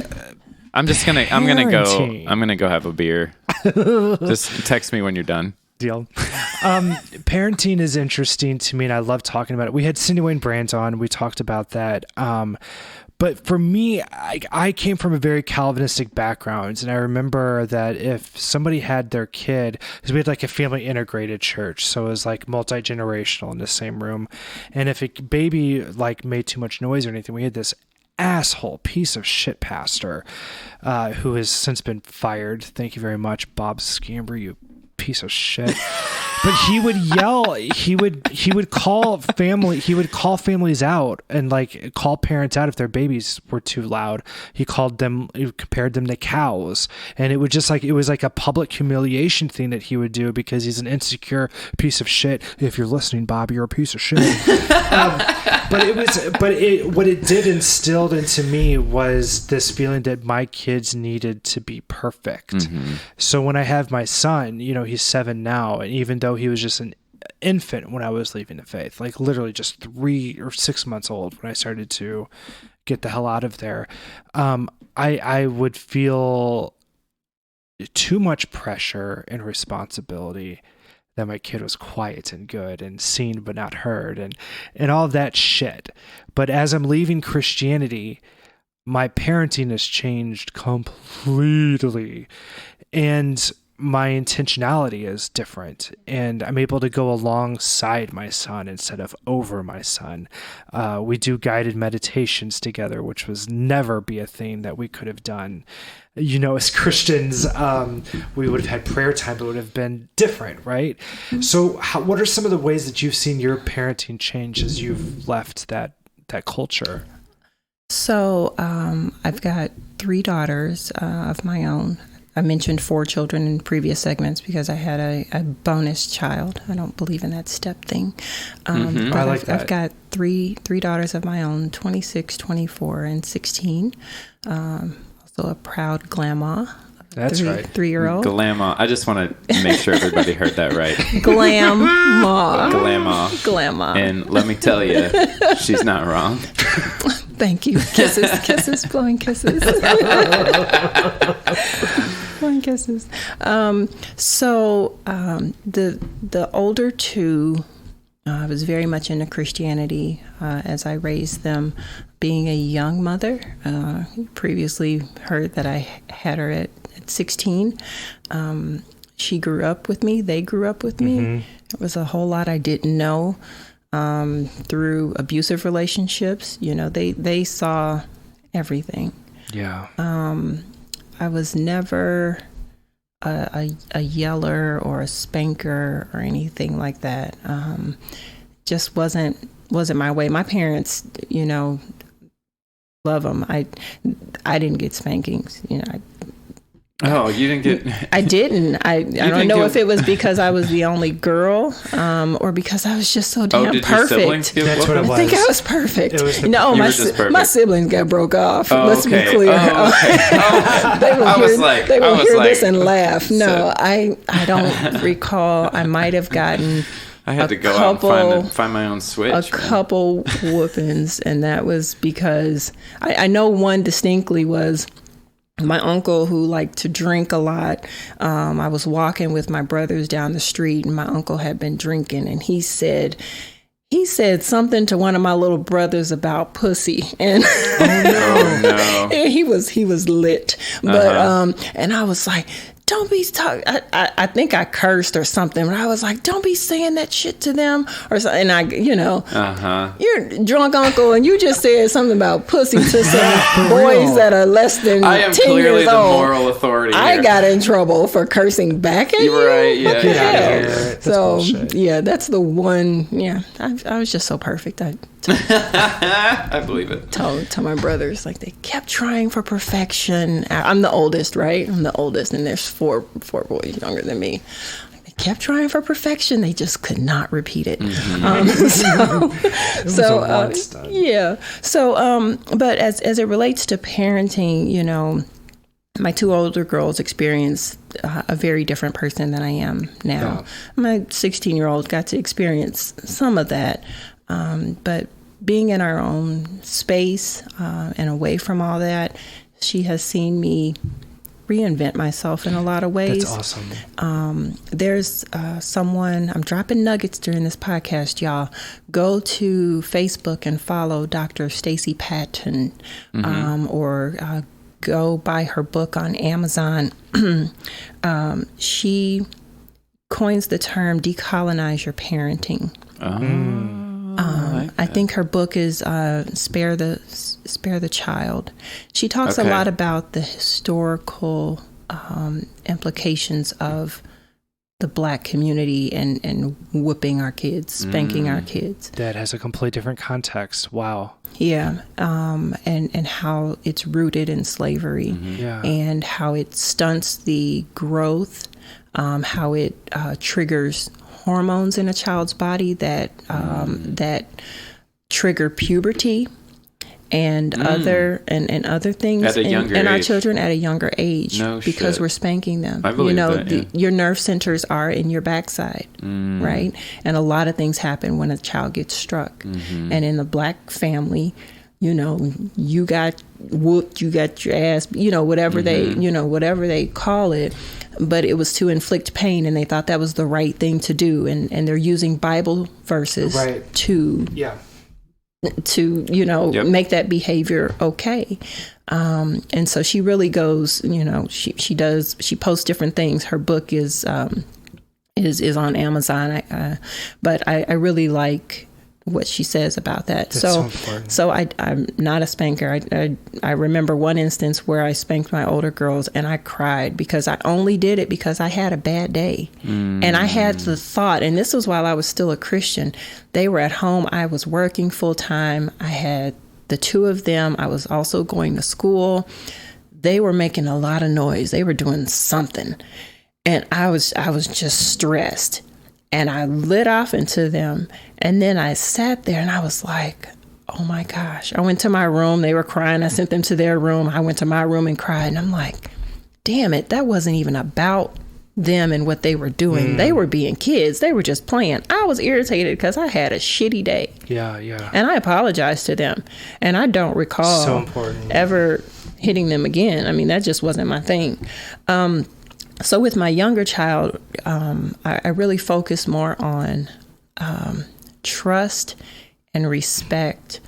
I'm gonna go have a beer. Just text me when you're done. Deal. Parenting is interesting to me, and I love talking about it. We had Cindy Wayne Brandt on. We talked about that. But for me, I came from a very Calvinistic background, and I remember that if somebody had their kid, because we had a family integrated church, so it was multi-generational in the same room, and if a baby made too much noise or anything, we had this asshole piece of shit pastor who has since been fired. Thank you very much, Bob Scamber, you piece of shit. But he would yell, he would call families out and like call parents out if their babies were too loud. He compared them to cows, and it was like a public humiliation thing that he would do because he's an insecure piece of shit. If you're listening, Bob, you're a piece of shit. What it did instilled into me was this feeling that my kids needed to be perfect. Mm-hmm. So when I have my son, he's 7 now, and even though he was just an infant when I was leaving the faith, like literally just 3 or 6 months old when I started to get the hell out of there, I would feel too much pressure and responsibility that my kid was quiet and good and seen but not heard and all of that shit. But as I'm leaving Christianity, my parenting has changed completely, and my intentionality is different, and I'm able to go alongside my son instead of over my son. We do guided meditations together, which was never be a thing that we could have done. As Christians, we would have had prayer time, but it would have been different, right? So what are some of the ways that you've seen your parenting change as you've left that culture? So I've got 3 daughters of my own. I mentioned 4 children in previous segments because I had a bonus child. I don't believe in that step thing. But I like that. I've got three daughters of my own, 26, 24, and 16. Also a proud glamma. That's right. 3-year-old. Glamma. I just want to make sure everybody heard that right. Glamma. Glamma. And let me tell you, she's not wrong. Thank you. Kisses, blowing kisses. Blowing kisses. So the older 2, I was very much into Christianity as I raised them. Being a young mother, you previously heard that I had her at 16. She grew up with me. They grew up with me. Mm-hmm. It was a whole lot I didn't know. Through abusive relationships, they saw everything. Yeah. I was never a yeller or a spanker or anything like that. Just wasn't my way. My parents, love them. I didn't get spankings. Oh, you didn't get... I didn't. I don't know if it was because I was the only girl or because I was just so damn did perfect. Your siblings get That's what it was. I think I was perfect. It was my siblings got broke off. Oh, let's okay. be clear. Oh, okay. They will hear this and laugh. No, I don't recall. I might have gotten... I had to go out and find my own switch. Couple whoopings, and that was because I know one distinctly was my uncle who liked to drink a lot. I was walking with my brothers down the street, and my uncle had been drinking, and he said something to one of my little brothers about pussy, and no. and he was lit, but and I was like, don't be talking. I think I cursed or something, but I was like, don't be saying that shit to them or something. And you're drunk uncle, and you just said something about pussy to some boys that are less than 10 years old. I am clearly the moral authority here. I got in trouble for cursing back at you. Right, yeah. Get out of here. That's bullshit. Yeah, that's the one. Yeah, I was just so perfect. I believe it. Told my brothers, like, they kept trying for perfection. I'm the oldest, right? I'm the oldest, and there's four boys younger than me. They kept trying for perfection. They just could not repeat it. Mm-hmm. But as it relates to parenting, my 2 older girls experienced a very different person than I am now. Yeah. My 16-year-old got to experience some of that. But being in our own space and away from all that, she has seen me reinvent myself in a lot of ways. That's awesome. There's someone, I'm dropping nuggets during this podcast, y'all. Go to Facebook and follow Dr. Stacy Patton, or go buy her book on Amazon. She coins the term decolonize your parenting. Oh. I think her book is Spare the Spare the Child. She talks a lot about the historical implications of the Black community and whooping our kids, spanking our kids. That has a completely different context. Wow. Yeah. And how it's rooted in slavery, and how it stunts the growth, how it triggers hormones in a child's body that trigger puberty and other things at a younger in our age. Children at a younger age, No because shit. we're spanking them. I believe that, your nerve centers are in your backside, right? And a lot of things happen when a child gets struck. And in the Black family, you got whooped, you got your ass, whatever they call it, but it was to inflict pain, and they thought that was the right thing to do, and they're using Bible verses to make that behavior okay. And so she really goes, she posts different things. Her book is on Amazon. But I really like what she says about that. That's so important. So I'm not a spanker. I remember one instance where I spanked my older girls, and I cried because I only did it because I had a bad day. And I had the thought, and this was while I was still a Christian. They were at home. I was working full time. I had the two of them. I was also going to school. They were making a lot of noise. They were doing something. And I was just stressed. And I lit off into them. And then I sat there and I was like, oh my gosh. I went to my room. They were crying. I sent them to their room. I went to my room and cried. And I'm like, damn it. That wasn't even about them and what they were doing. They were being kids. They were just playing. I was irritated because I had a shitty day. Yeah. And I apologized to them. And I don't recall ever hitting them again. I mean, that just wasn't my thing. So with my younger child, I really focus more on trust and respect.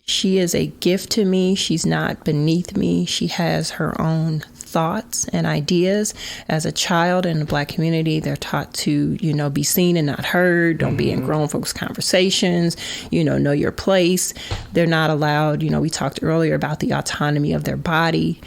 She is a gift to me. She's not beneath me. She has her own thoughts and ideas. As a child in the Black community, they're taught to, be seen and not heard. Don't be in grown folks' conversations. Know your place. They're not allowed. We talked earlier about the autonomy of their body.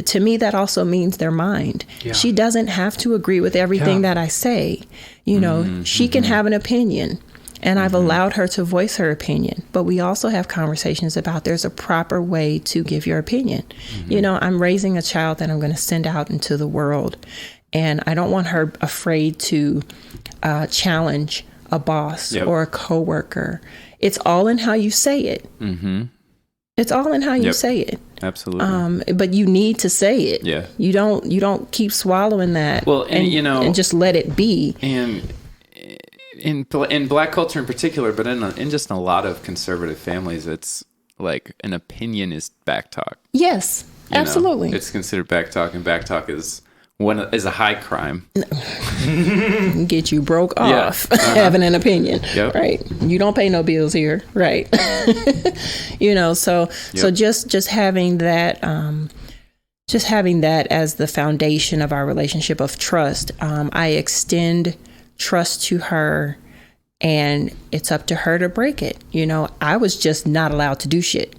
To me, that also means their mind. Yeah. She doesn't have to agree with everything that I say. She can have an opinion, and I've allowed her to voice her opinion. But we also have conversations about there's a proper way to give your opinion. I'm raising a child that I'm going to send out into the world, and I don't want her afraid to challenge a boss or a coworker. It's all in how you say it. It's all in how you say it. Absolutely. But you need to say it. Yeah. You don't keep swallowing that. Well, and just let it be. And in Black culture in particular, but in just a lot of conservative families, it's like an opinion is back talk. Yes, absolutely. It's considered back talk, and back talk is a high crime. Get you broke off having an opinion. Right. You don't pay no bills here. Right. So just having that as the foundation of our relationship of trust. I extend trust to her, and it's up to her to break it. I was just not allowed to do shit.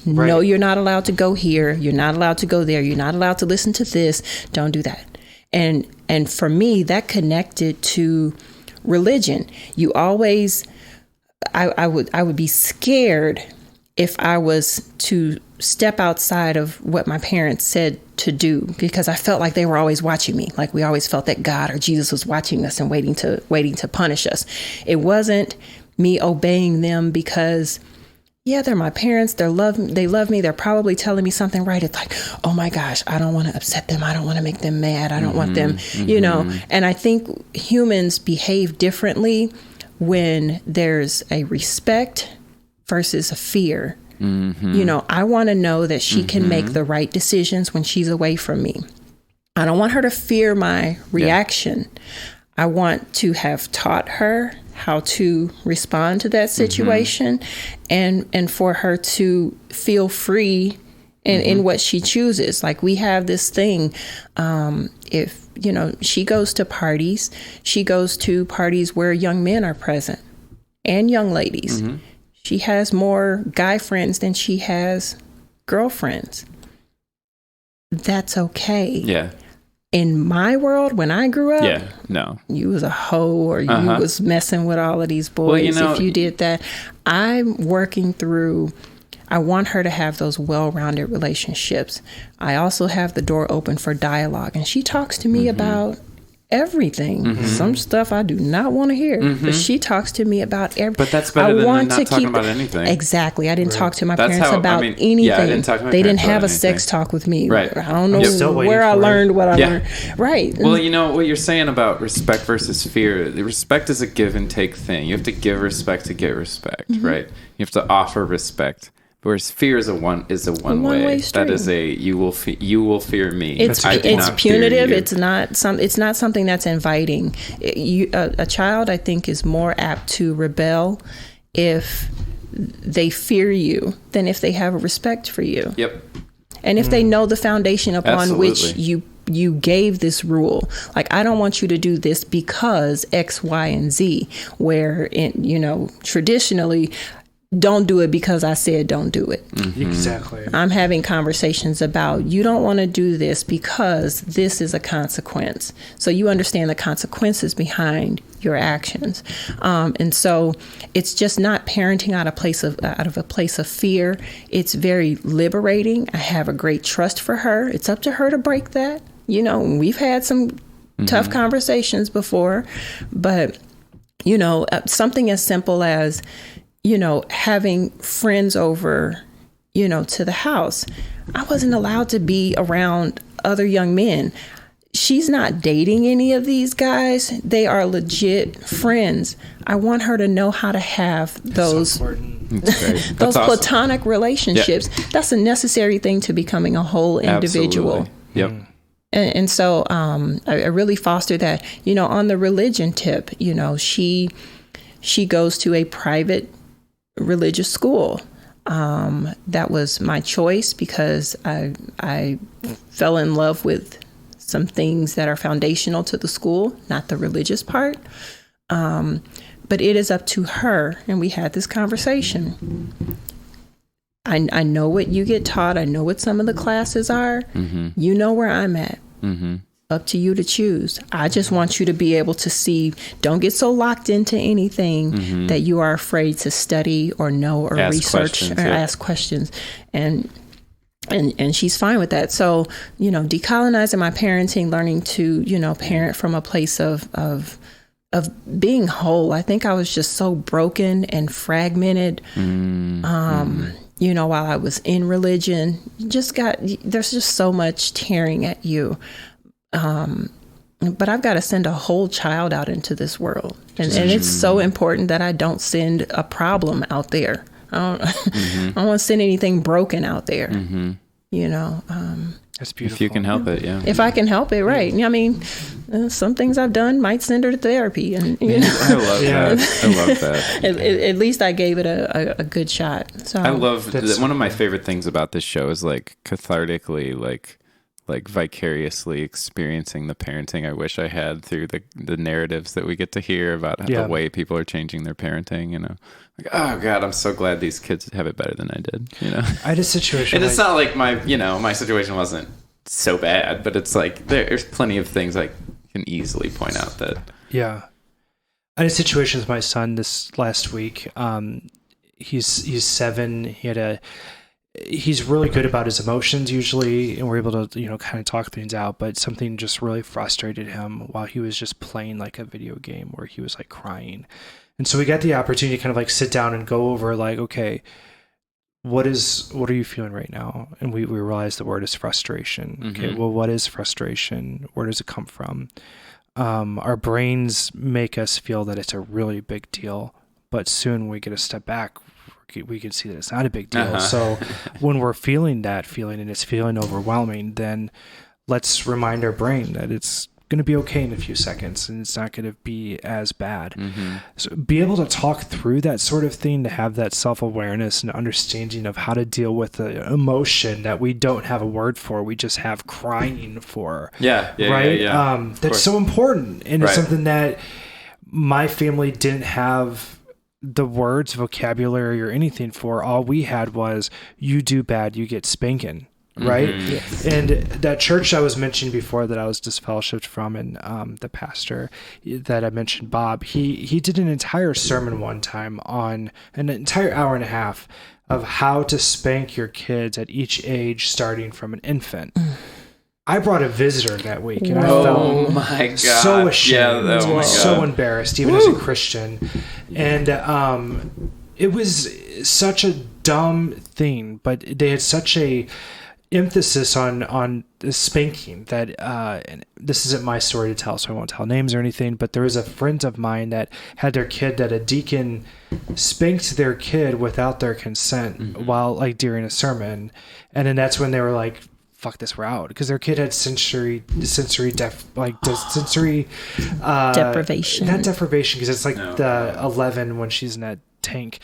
Right. No, you're not allowed to go here. You're not allowed to go there. You're not allowed to listen to this. Don't do that. And for me, that connected to religion. You always, I would be scared if I was to step outside of what my parents said to do, because I felt like they were always watching me. Like we always felt that God or Jesus was watching us and waiting to punish us. It wasn't me obeying them because they're my parents. They love me. They're probably telling me something right. It's like, oh my gosh, I don't want to upset them. I don't want to make them mad. I don't want them, And I think humans behave differently when there's a respect versus a fear. I want to know that she can make the right decisions when she's away from me. I don't want her to fear my reaction. I want to have taught her how to respond to that situation and for her to feel free in what she chooses. Like we have this thing, if, she goes to parties where young men are present and young ladies. She has more guy friends than she has girlfriends. That's okay. Yeah. In my world, when I grew up, no, you was a hoe or you was messing with all of these boys. If you did that, I'm working through. I want her to have those well-rounded relationships. I also have the door open for dialogue, and she talks to me about everything. Some stuff I do not want to hear, but she talks to me about everything. But that's better than not talking about anything. Exactly. I didn't talk to my parents about anything. Yeah, I didn't talk to my parents. They didn't have a sex talk with me. Right. I don't know where I learned what I learned. Right. Well, you know what you're saying about respect versus fear. The respect is a give and take thing. You have to give respect to get respect, right? You have to offer respect. Whereas fear is a one way. That is you will fear me. It's punitive. It's not something that's inviting. A child, I think, is more apt to rebel if they fear you than if they have a respect for you. Yep. And if they know the foundation upon which you gave this rule, like, I don't want you to do this because X, Y, and Z, where traditionally, don't do it because I said don't do it. Exactly. I'm having conversations about, you don't want to do this because this is a consequence. So you understand the consequences behind your actions. And so it's just not parenting out of a place of fear. It's very liberating. I have a great trust for her. It's up to her to break that. We've had some tough conversations before, but something as simple as, having friends over, to the house. I wasn't allowed to be around other young men. She's not dating any of these guys. They are legit friends. I want her to know how to have those platonic relationships. Yeah. That's a necessary thing to becoming a whole individual. Absolutely. Yep. And so I really foster that. On the religion tip, she goes to a private religious school. That was my choice because I fell in love with some things that are foundational to the school, not the religious part. But it is up to her, and we had this conversation. I know what you get taught. I know what some of the classes are. You know where I'm at. Up to you to choose. I just want you to be able to see, don't get so locked into anything that you are afraid to study or know or research or ask questions. And she's fine with that. So, decolonizing my parenting, learning to, parent from a place of being whole. I think I was just so broken and fragmented. While I was in religion, there's just so much tearing at you. But I've got to send a whole child out into this world. And it's so important that I don't send a problem out there. I don't want to send anything broken out there. That's beautiful. If you can help it, yeah. If I can help it, right. I mean, some things I've done might send her to therapy. And I love that. I love that. At least I gave it a good shot. So I love one of my favorite things about this show is cathartically, like vicariously experiencing the parenting I wish I had through the narratives that we get to hear about the way people are changing their parenting, oh God, I'm so glad these kids have it better than I did, I had a situation. And it's not like my situation wasn't so bad, but it's like, there's plenty of things I can easily point out that. Yeah. I had a situation with my son this last week. He's 7. He's really good about his emotions usually, and we're able to, kind of talk things out, but something just really frustrated him while he was just playing like a video game where he was like crying. And so we got the opportunity to kind of like sit down and go over like, okay, what are you feeling right now? And we realized the word is frustration. Okay, well, what is frustration? Where does it come from? Our brains make us feel that it's a really big deal, but soon we get a step back, we can see that it's not a big deal. So when we're feeling that feeling and it's feeling overwhelming, then let's remind our brain that it's going to be okay in a few seconds and it's not going to be as bad. So be able to talk through that sort of thing, to have that self-awareness and understanding of how to deal with the emotion that we don't have a word for, we just have crying for. That's so important, and it's something that my family didn't have the words, vocabulary, or anything for. All we had was, you do bad, you get spanking. Right. Yes. And that church I was mentioning before that I was disfellowshipped from, and the pastor that I mentioned, Bob, he did an entire sermon one time on an entire hour and a half of how to spank your kids at each age, starting from an infant. I brought a visitor that week, and I felt my God. so ashamed, so embarrassed, even as a Christian. And it was such a dumb thing, but they had such a emphasis on spanking that and this isn't my story to tell, so I won't tell names or anything, but there was a friend of mine that had their kid that a deacon spanked their kid without their consent while during a sermon, and then that's when they were like, fuck this, we're out, because their kid had sensory deprivation. Not deprivation, because it's the 11 when she's in that tank.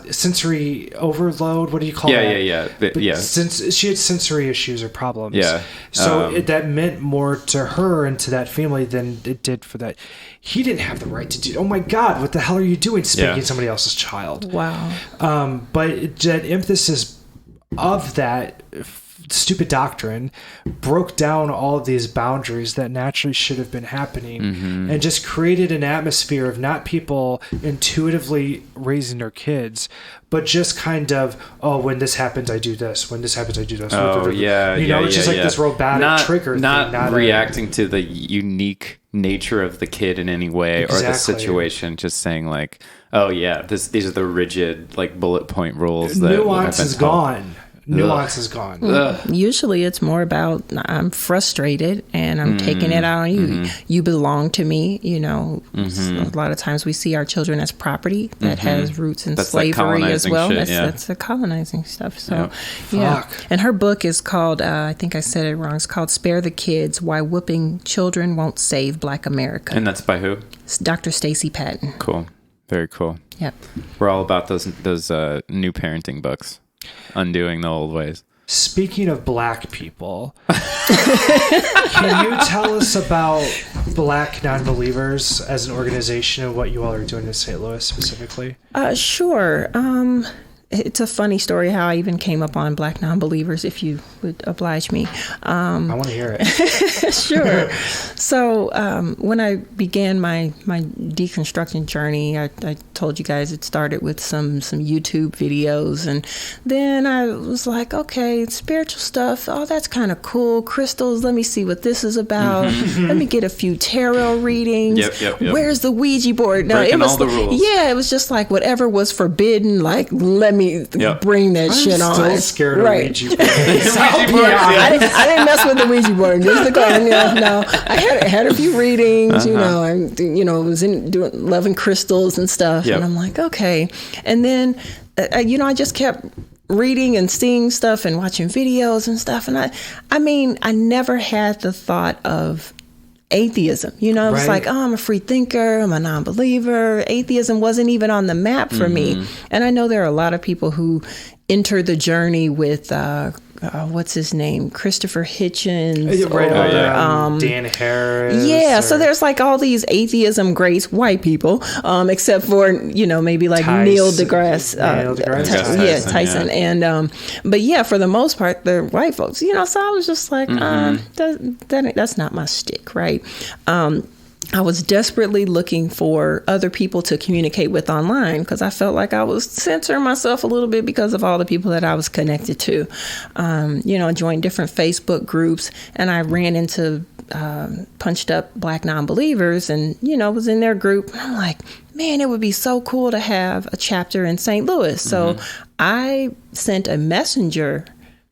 Sensory overload. What do you call that? Yeah. Since she had sensory issues or problems. Yeah. So that meant more to her and to that family than it did for that. He didn't have the right to do. Oh my God, what the hell are you doing, spanking somebody else's child? Wow. But that emphasis of that stupid doctrine broke down all of these boundaries that naturally should have been happening, and just created an atmosphere of not people intuitively raising their kids, but just kind of, when this happens, I do this. When this happens, I do this. It's just this robotic trigger thing. Not reacting to the unique nature of the kid in any way or the situation. Just saying these are the rigid bullet point rules. Nuance is gone. Nuance is gone. Usually it's more about, I'm frustrated and I'm taking it out on you. You belong to me. A lot of times we see our children as property that has roots in slavery as well. That's the colonizing stuff. So, And her book is called, I think I said it wrong, it's called Spare the Kids, Why Whooping Children Won't Save Black America. And that's by who? It's Dr. Stacy Patton. Cool. Very cool. Yep. We're all about those new parenting books. Undoing the old ways. Speaking of Black people, can you tell us about Black Nonbelievers as an organization and what you all are doing in St. Louis specifically? Sure. It's a funny story how I even came up on Black Nonbelievers, if you would oblige me. I want to hear it. Sure. So when I began my deconstruction journey, I told you guys it started with some YouTube videos. And then I was like, okay, spiritual stuff. Oh, that's kind of cool. Crystals. Let me see what this is about. Let me get a few tarot readings. Yep. Where's the Ouija board? No, breaking it was all the rules. Yeah, it was just like whatever was forbidden, let me bring that shit on. I'm still scared of Ouija board. I didn't mess with the Ouija board. Just the card. No, I had a few readings. I was doing loving crystals and stuff, and I'm like, okay. And then, I just kept reading and seeing stuff and watching videos and stuff, and I never had the thought of atheism. It was like, I'm a free thinker, I'm a non-believer. Atheism wasn't even on the map for me. And I know there are a lot of people who enter the journey with what's his name, Christopher Hitchens, Dan Harris. Yeah, so there's all these atheism greats, white people, except for maybe Neil deGrasse Tyson, and but for the most part they're white folks. So I was just like, that's not my stick, right? I was desperately looking for other people to communicate with online because I felt like I was censoring myself a little bit because of all the people that I was connected to. Joined different Facebook groups, and I ran into Punched Up Black Nonbelievers, and was in their group. And I'm like, man, it would be so cool to have a chapter in St. Louis. So I sent a messenger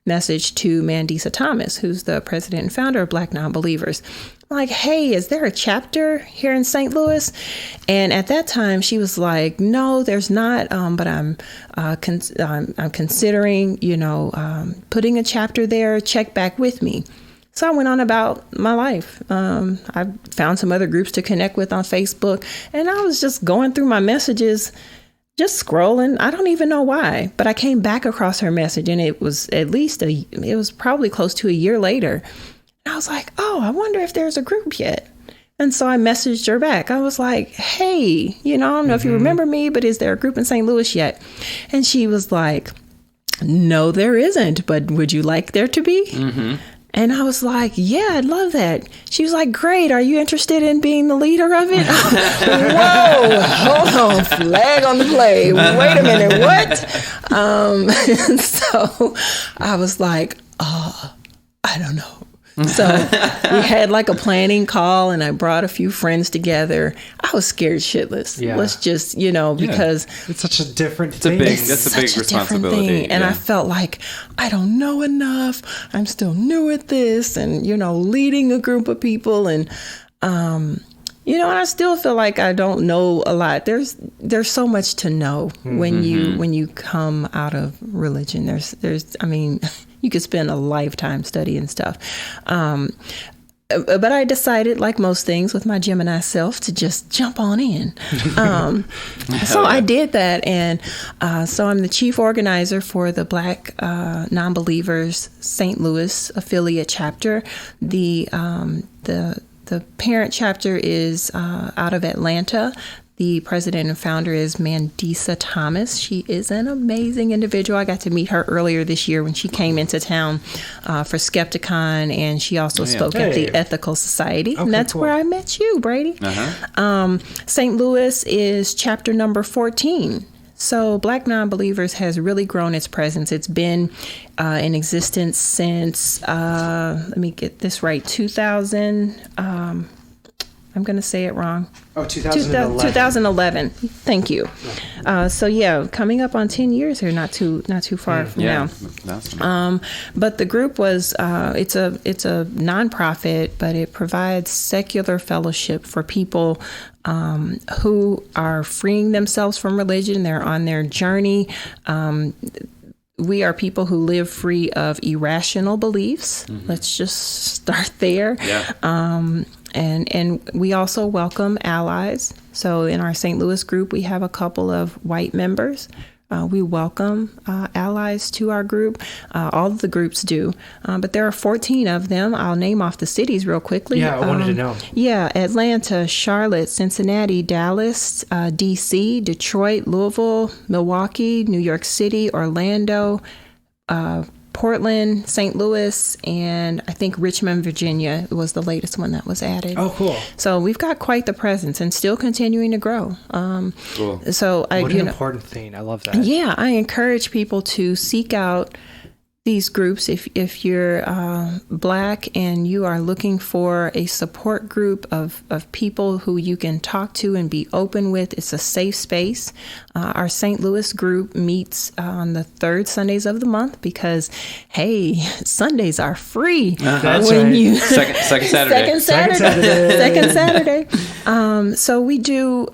message to Mandisa Thomas, who's the president and founder of Black Nonbelievers. Like, hey, is there a chapter here in St. Louis? And at that time, she was like, no, there's not. But I'm considering, putting a chapter there. Check back with me. So I went on about my life. I found some other groups to connect with on Facebook, and I was just going through my messages, just scrolling. I don't even know why, but I came back across her message, and it was probably close to a year later. I was like, oh, I wonder if there's a group yet. And so I messaged her back. I was like, hey, I don't know if you remember me, but is there a group in St. Louis yet? And she was like, no, there isn't, but would you like there to be? Mm-hmm. And I was like, yeah, I'd love that. She was like, great. Are you interested in being the leader of it? Whoa, hold on, flag on the play. Wait a minute, what? So I was like, I don't know. So we had like a planning call, and I brought a few friends together. I was scared shitless. Yeah. Let's just, because it's such a different thing. That's a big responsibility. And I felt like I don't know enough. I'm still new at this, and leading a group of people, and and I still feel like I don't know a lot. There's so much to know when you come out of religion. There's you could spend a lifetime studying stuff. But I decided, like most things with my Gemini self, to just jump on in. So I did that. And so I'm the chief organizer for the Black Nonbelievers St. Louis affiliate chapter. The parent chapter is out of Atlanta. The president and founder is Mandisa Thomas. She is an amazing individual. I got to meet her earlier this year when she came into town for Skepticon, and she also spoke at the Ethical Society. Okay, and that's where I met you, Brady. St. Louis is chapter number 14. So Black Nonbelievers has really grown its presence. It's been in existence since, let me get this right, 2000. I'm going to say it wrong. 2011. Thank you. So coming up on 10 years here, not too far from now. Awesome. But the group was it's a nonprofit, but it provides secular fellowship for people who are freeing themselves from religion. They're on their journey. We are people who live free of irrational beliefs. Let's just start there. Yeah. And we also welcome allies. So in our St. Louis group, we have a couple of white members. We welcome allies to our group. All of the groups do. But there are 14 of them. I'll name off the cities real quickly. Yeah, I wanted to know. Yeah, Atlanta, Charlotte, Cincinnati, Dallas, D.C., Detroit, Louisville, Milwaukee, New York City, Orlando, Portland, St. Louis, and I think Richmond, Virginia was the latest one that was added. Oh, cool. So we've got quite the presence and still continuing to grow. Cool. So what an important thing. I love that. Yeah, I encourage people to seek out these groups. If you're Black and you are looking for a support group of people who you can talk to and be open with, it's a safe space. Our St. Louis group meets on the third Sundays of the month because, hey, Sundays are free. That's right. Second Saturday. Second Saturday. So we do,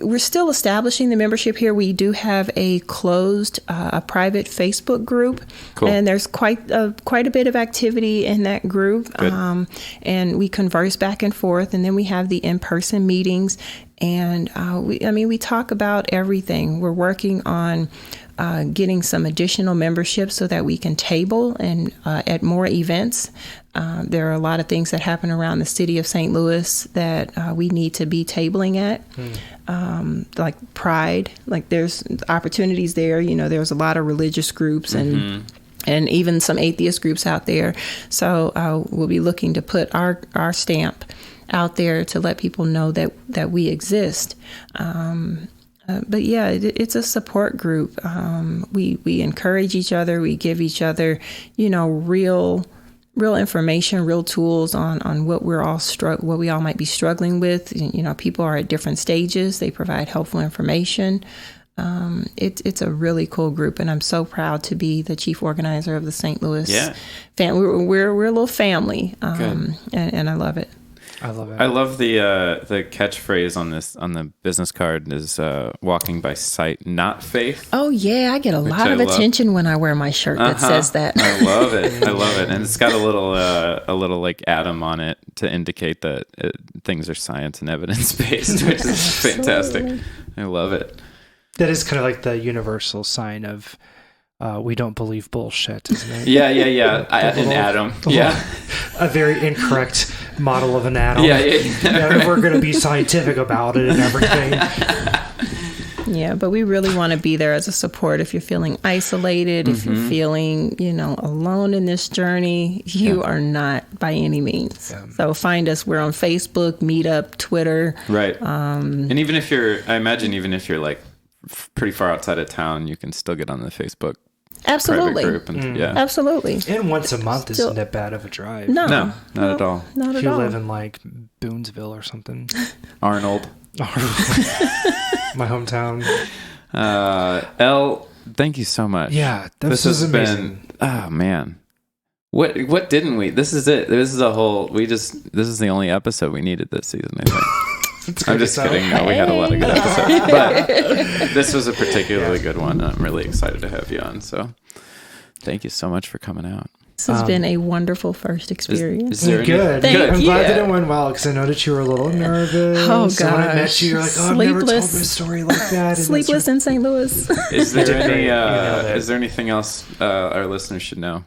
we're still establishing the membership here. We do have a closed, a private Facebook group. Cool. And there's quite a bit of activity in that group. And we converse back and forth. And then we have the in-person meetings. And we talk about everything. We're working on getting some additional membership so that we can table and at more events. There are a lot of things that happen around the city of St. Louis that we need to be tabling at, like Pride. Like there's opportunities there. There's a lot of religious groups and even some atheist groups out there. So we'll be looking to put our stamp out there to let people know that we exist. But yeah, it's a support group. We encourage each other. We give each other, real information, real tools on what what we all might be struggling with. People are at different stages. They provide helpful information. It's a really cool group, and I'm so proud to be the chief organizer of the St. Louis family. We're a little family, and I love it. I love it. I love the catchphrase on the business card is walking by sight, not faith. Oh yeah, I get a lot of attention when I wear my shirt that says that. I love it. And it's got a little like atom on it to indicate that things are science and evidence based, which is fantastic. I love it. That is kind of like the universal sign of we don't believe bullshit, isn't it? Yeah. An atom. Yeah. A very incorrect model of an atom. Yeah. And we're going to be scientific about it and everything. Yeah, but we really want to be there as a support. If you're feeling isolated, if you're feeling, alone in this journey, you are not by any means. Yeah. So find us. We're on Facebook, Meetup, Twitter. Right. And even if you're like pretty far outside of town, you can still get on the Facebook absolutely private group. And, absolutely. And once a month isn't that bad of a drive. No, not at all. Not at all. If you live in like Boonsville or something. Arnold. My hometown. Elle, thank you so much. Yeah, this is amazing. Oh man, what didn't we? This is it. This is a whole. This is the only episode we needed this season, I think. I'm just kidding. No, we had a lot of good episodes, but this was a particularly good one. I'm really excited to have you on. So, thank you so much for coming out. This has been a wonderful first experience. Is there good. I'm glad that it went well because I know that you were a little nervous. Oh, gosh. When I met you, you're like, I've never told this story like that. Sleepless in St. Louis. Is there anything else our listeners should know?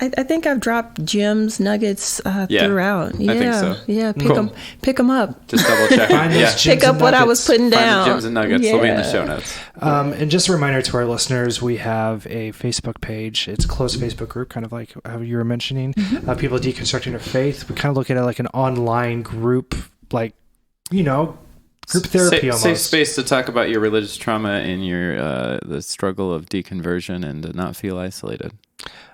I think I've dropped gems, nuggets throughout. Yeah, I think so. Yeah, pick them up. Just double check. Pick up what I was putting down. Find the gems and nuggets. They'll be in the show notes. And just a reminder to our listeners, we have a Facebook page. It's a closed Facebook group, kind of like how you were mentioning. People deconstructing their faith. We kind of look at it like an online group, like, group therapy almost. Safe space to talk about your religious trauma and your the struggle of deconversion and to not feel isolated.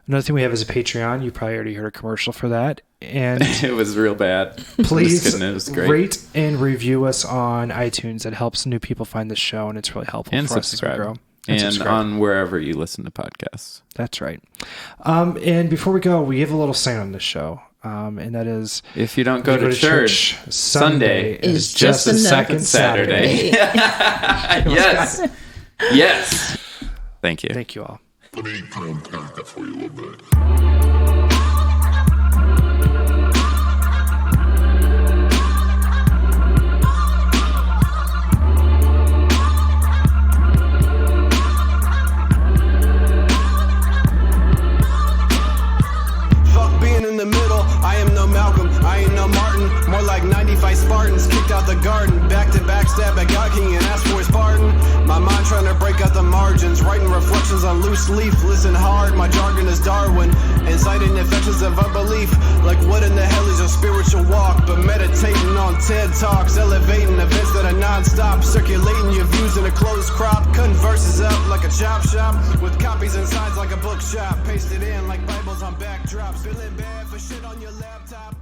Another thing we have is a Patreon. You probably already heard a commercial for that. And it was real bad. Please it was great. Rate and review us on iTunes. It helps new people find the show, and it's really helpful for us to grow. And subscribe. On wherever you listen to podcasts. That's right. And before we go, we have a little saying on this show. And that is, if you don't go to church, Sunday is just the second Saturday. Yes. Yes. Thank you. Thank you all. Let me unpack that for you a little bit. Fuck being in the middle, I am no Malcolm, I ain't no Martin. More like 95 Spartans kicked out the garden. Back to back stab at God King and ask for his pardon. My mind trying to break out the margins, writing reflections on loose leaf. Listen hard, my jargon is Darwin, inciting infections of unbelief. Like what in the hell is your spiritual walk? But meditating on TED Talks, elevating events that are non-stop, circulating your views in a closed crop, cutting verses up like a chop shop, with copies and signs like a bookshop, pasted in like Bibles on backdrops, feeling bad for shit on your laptop.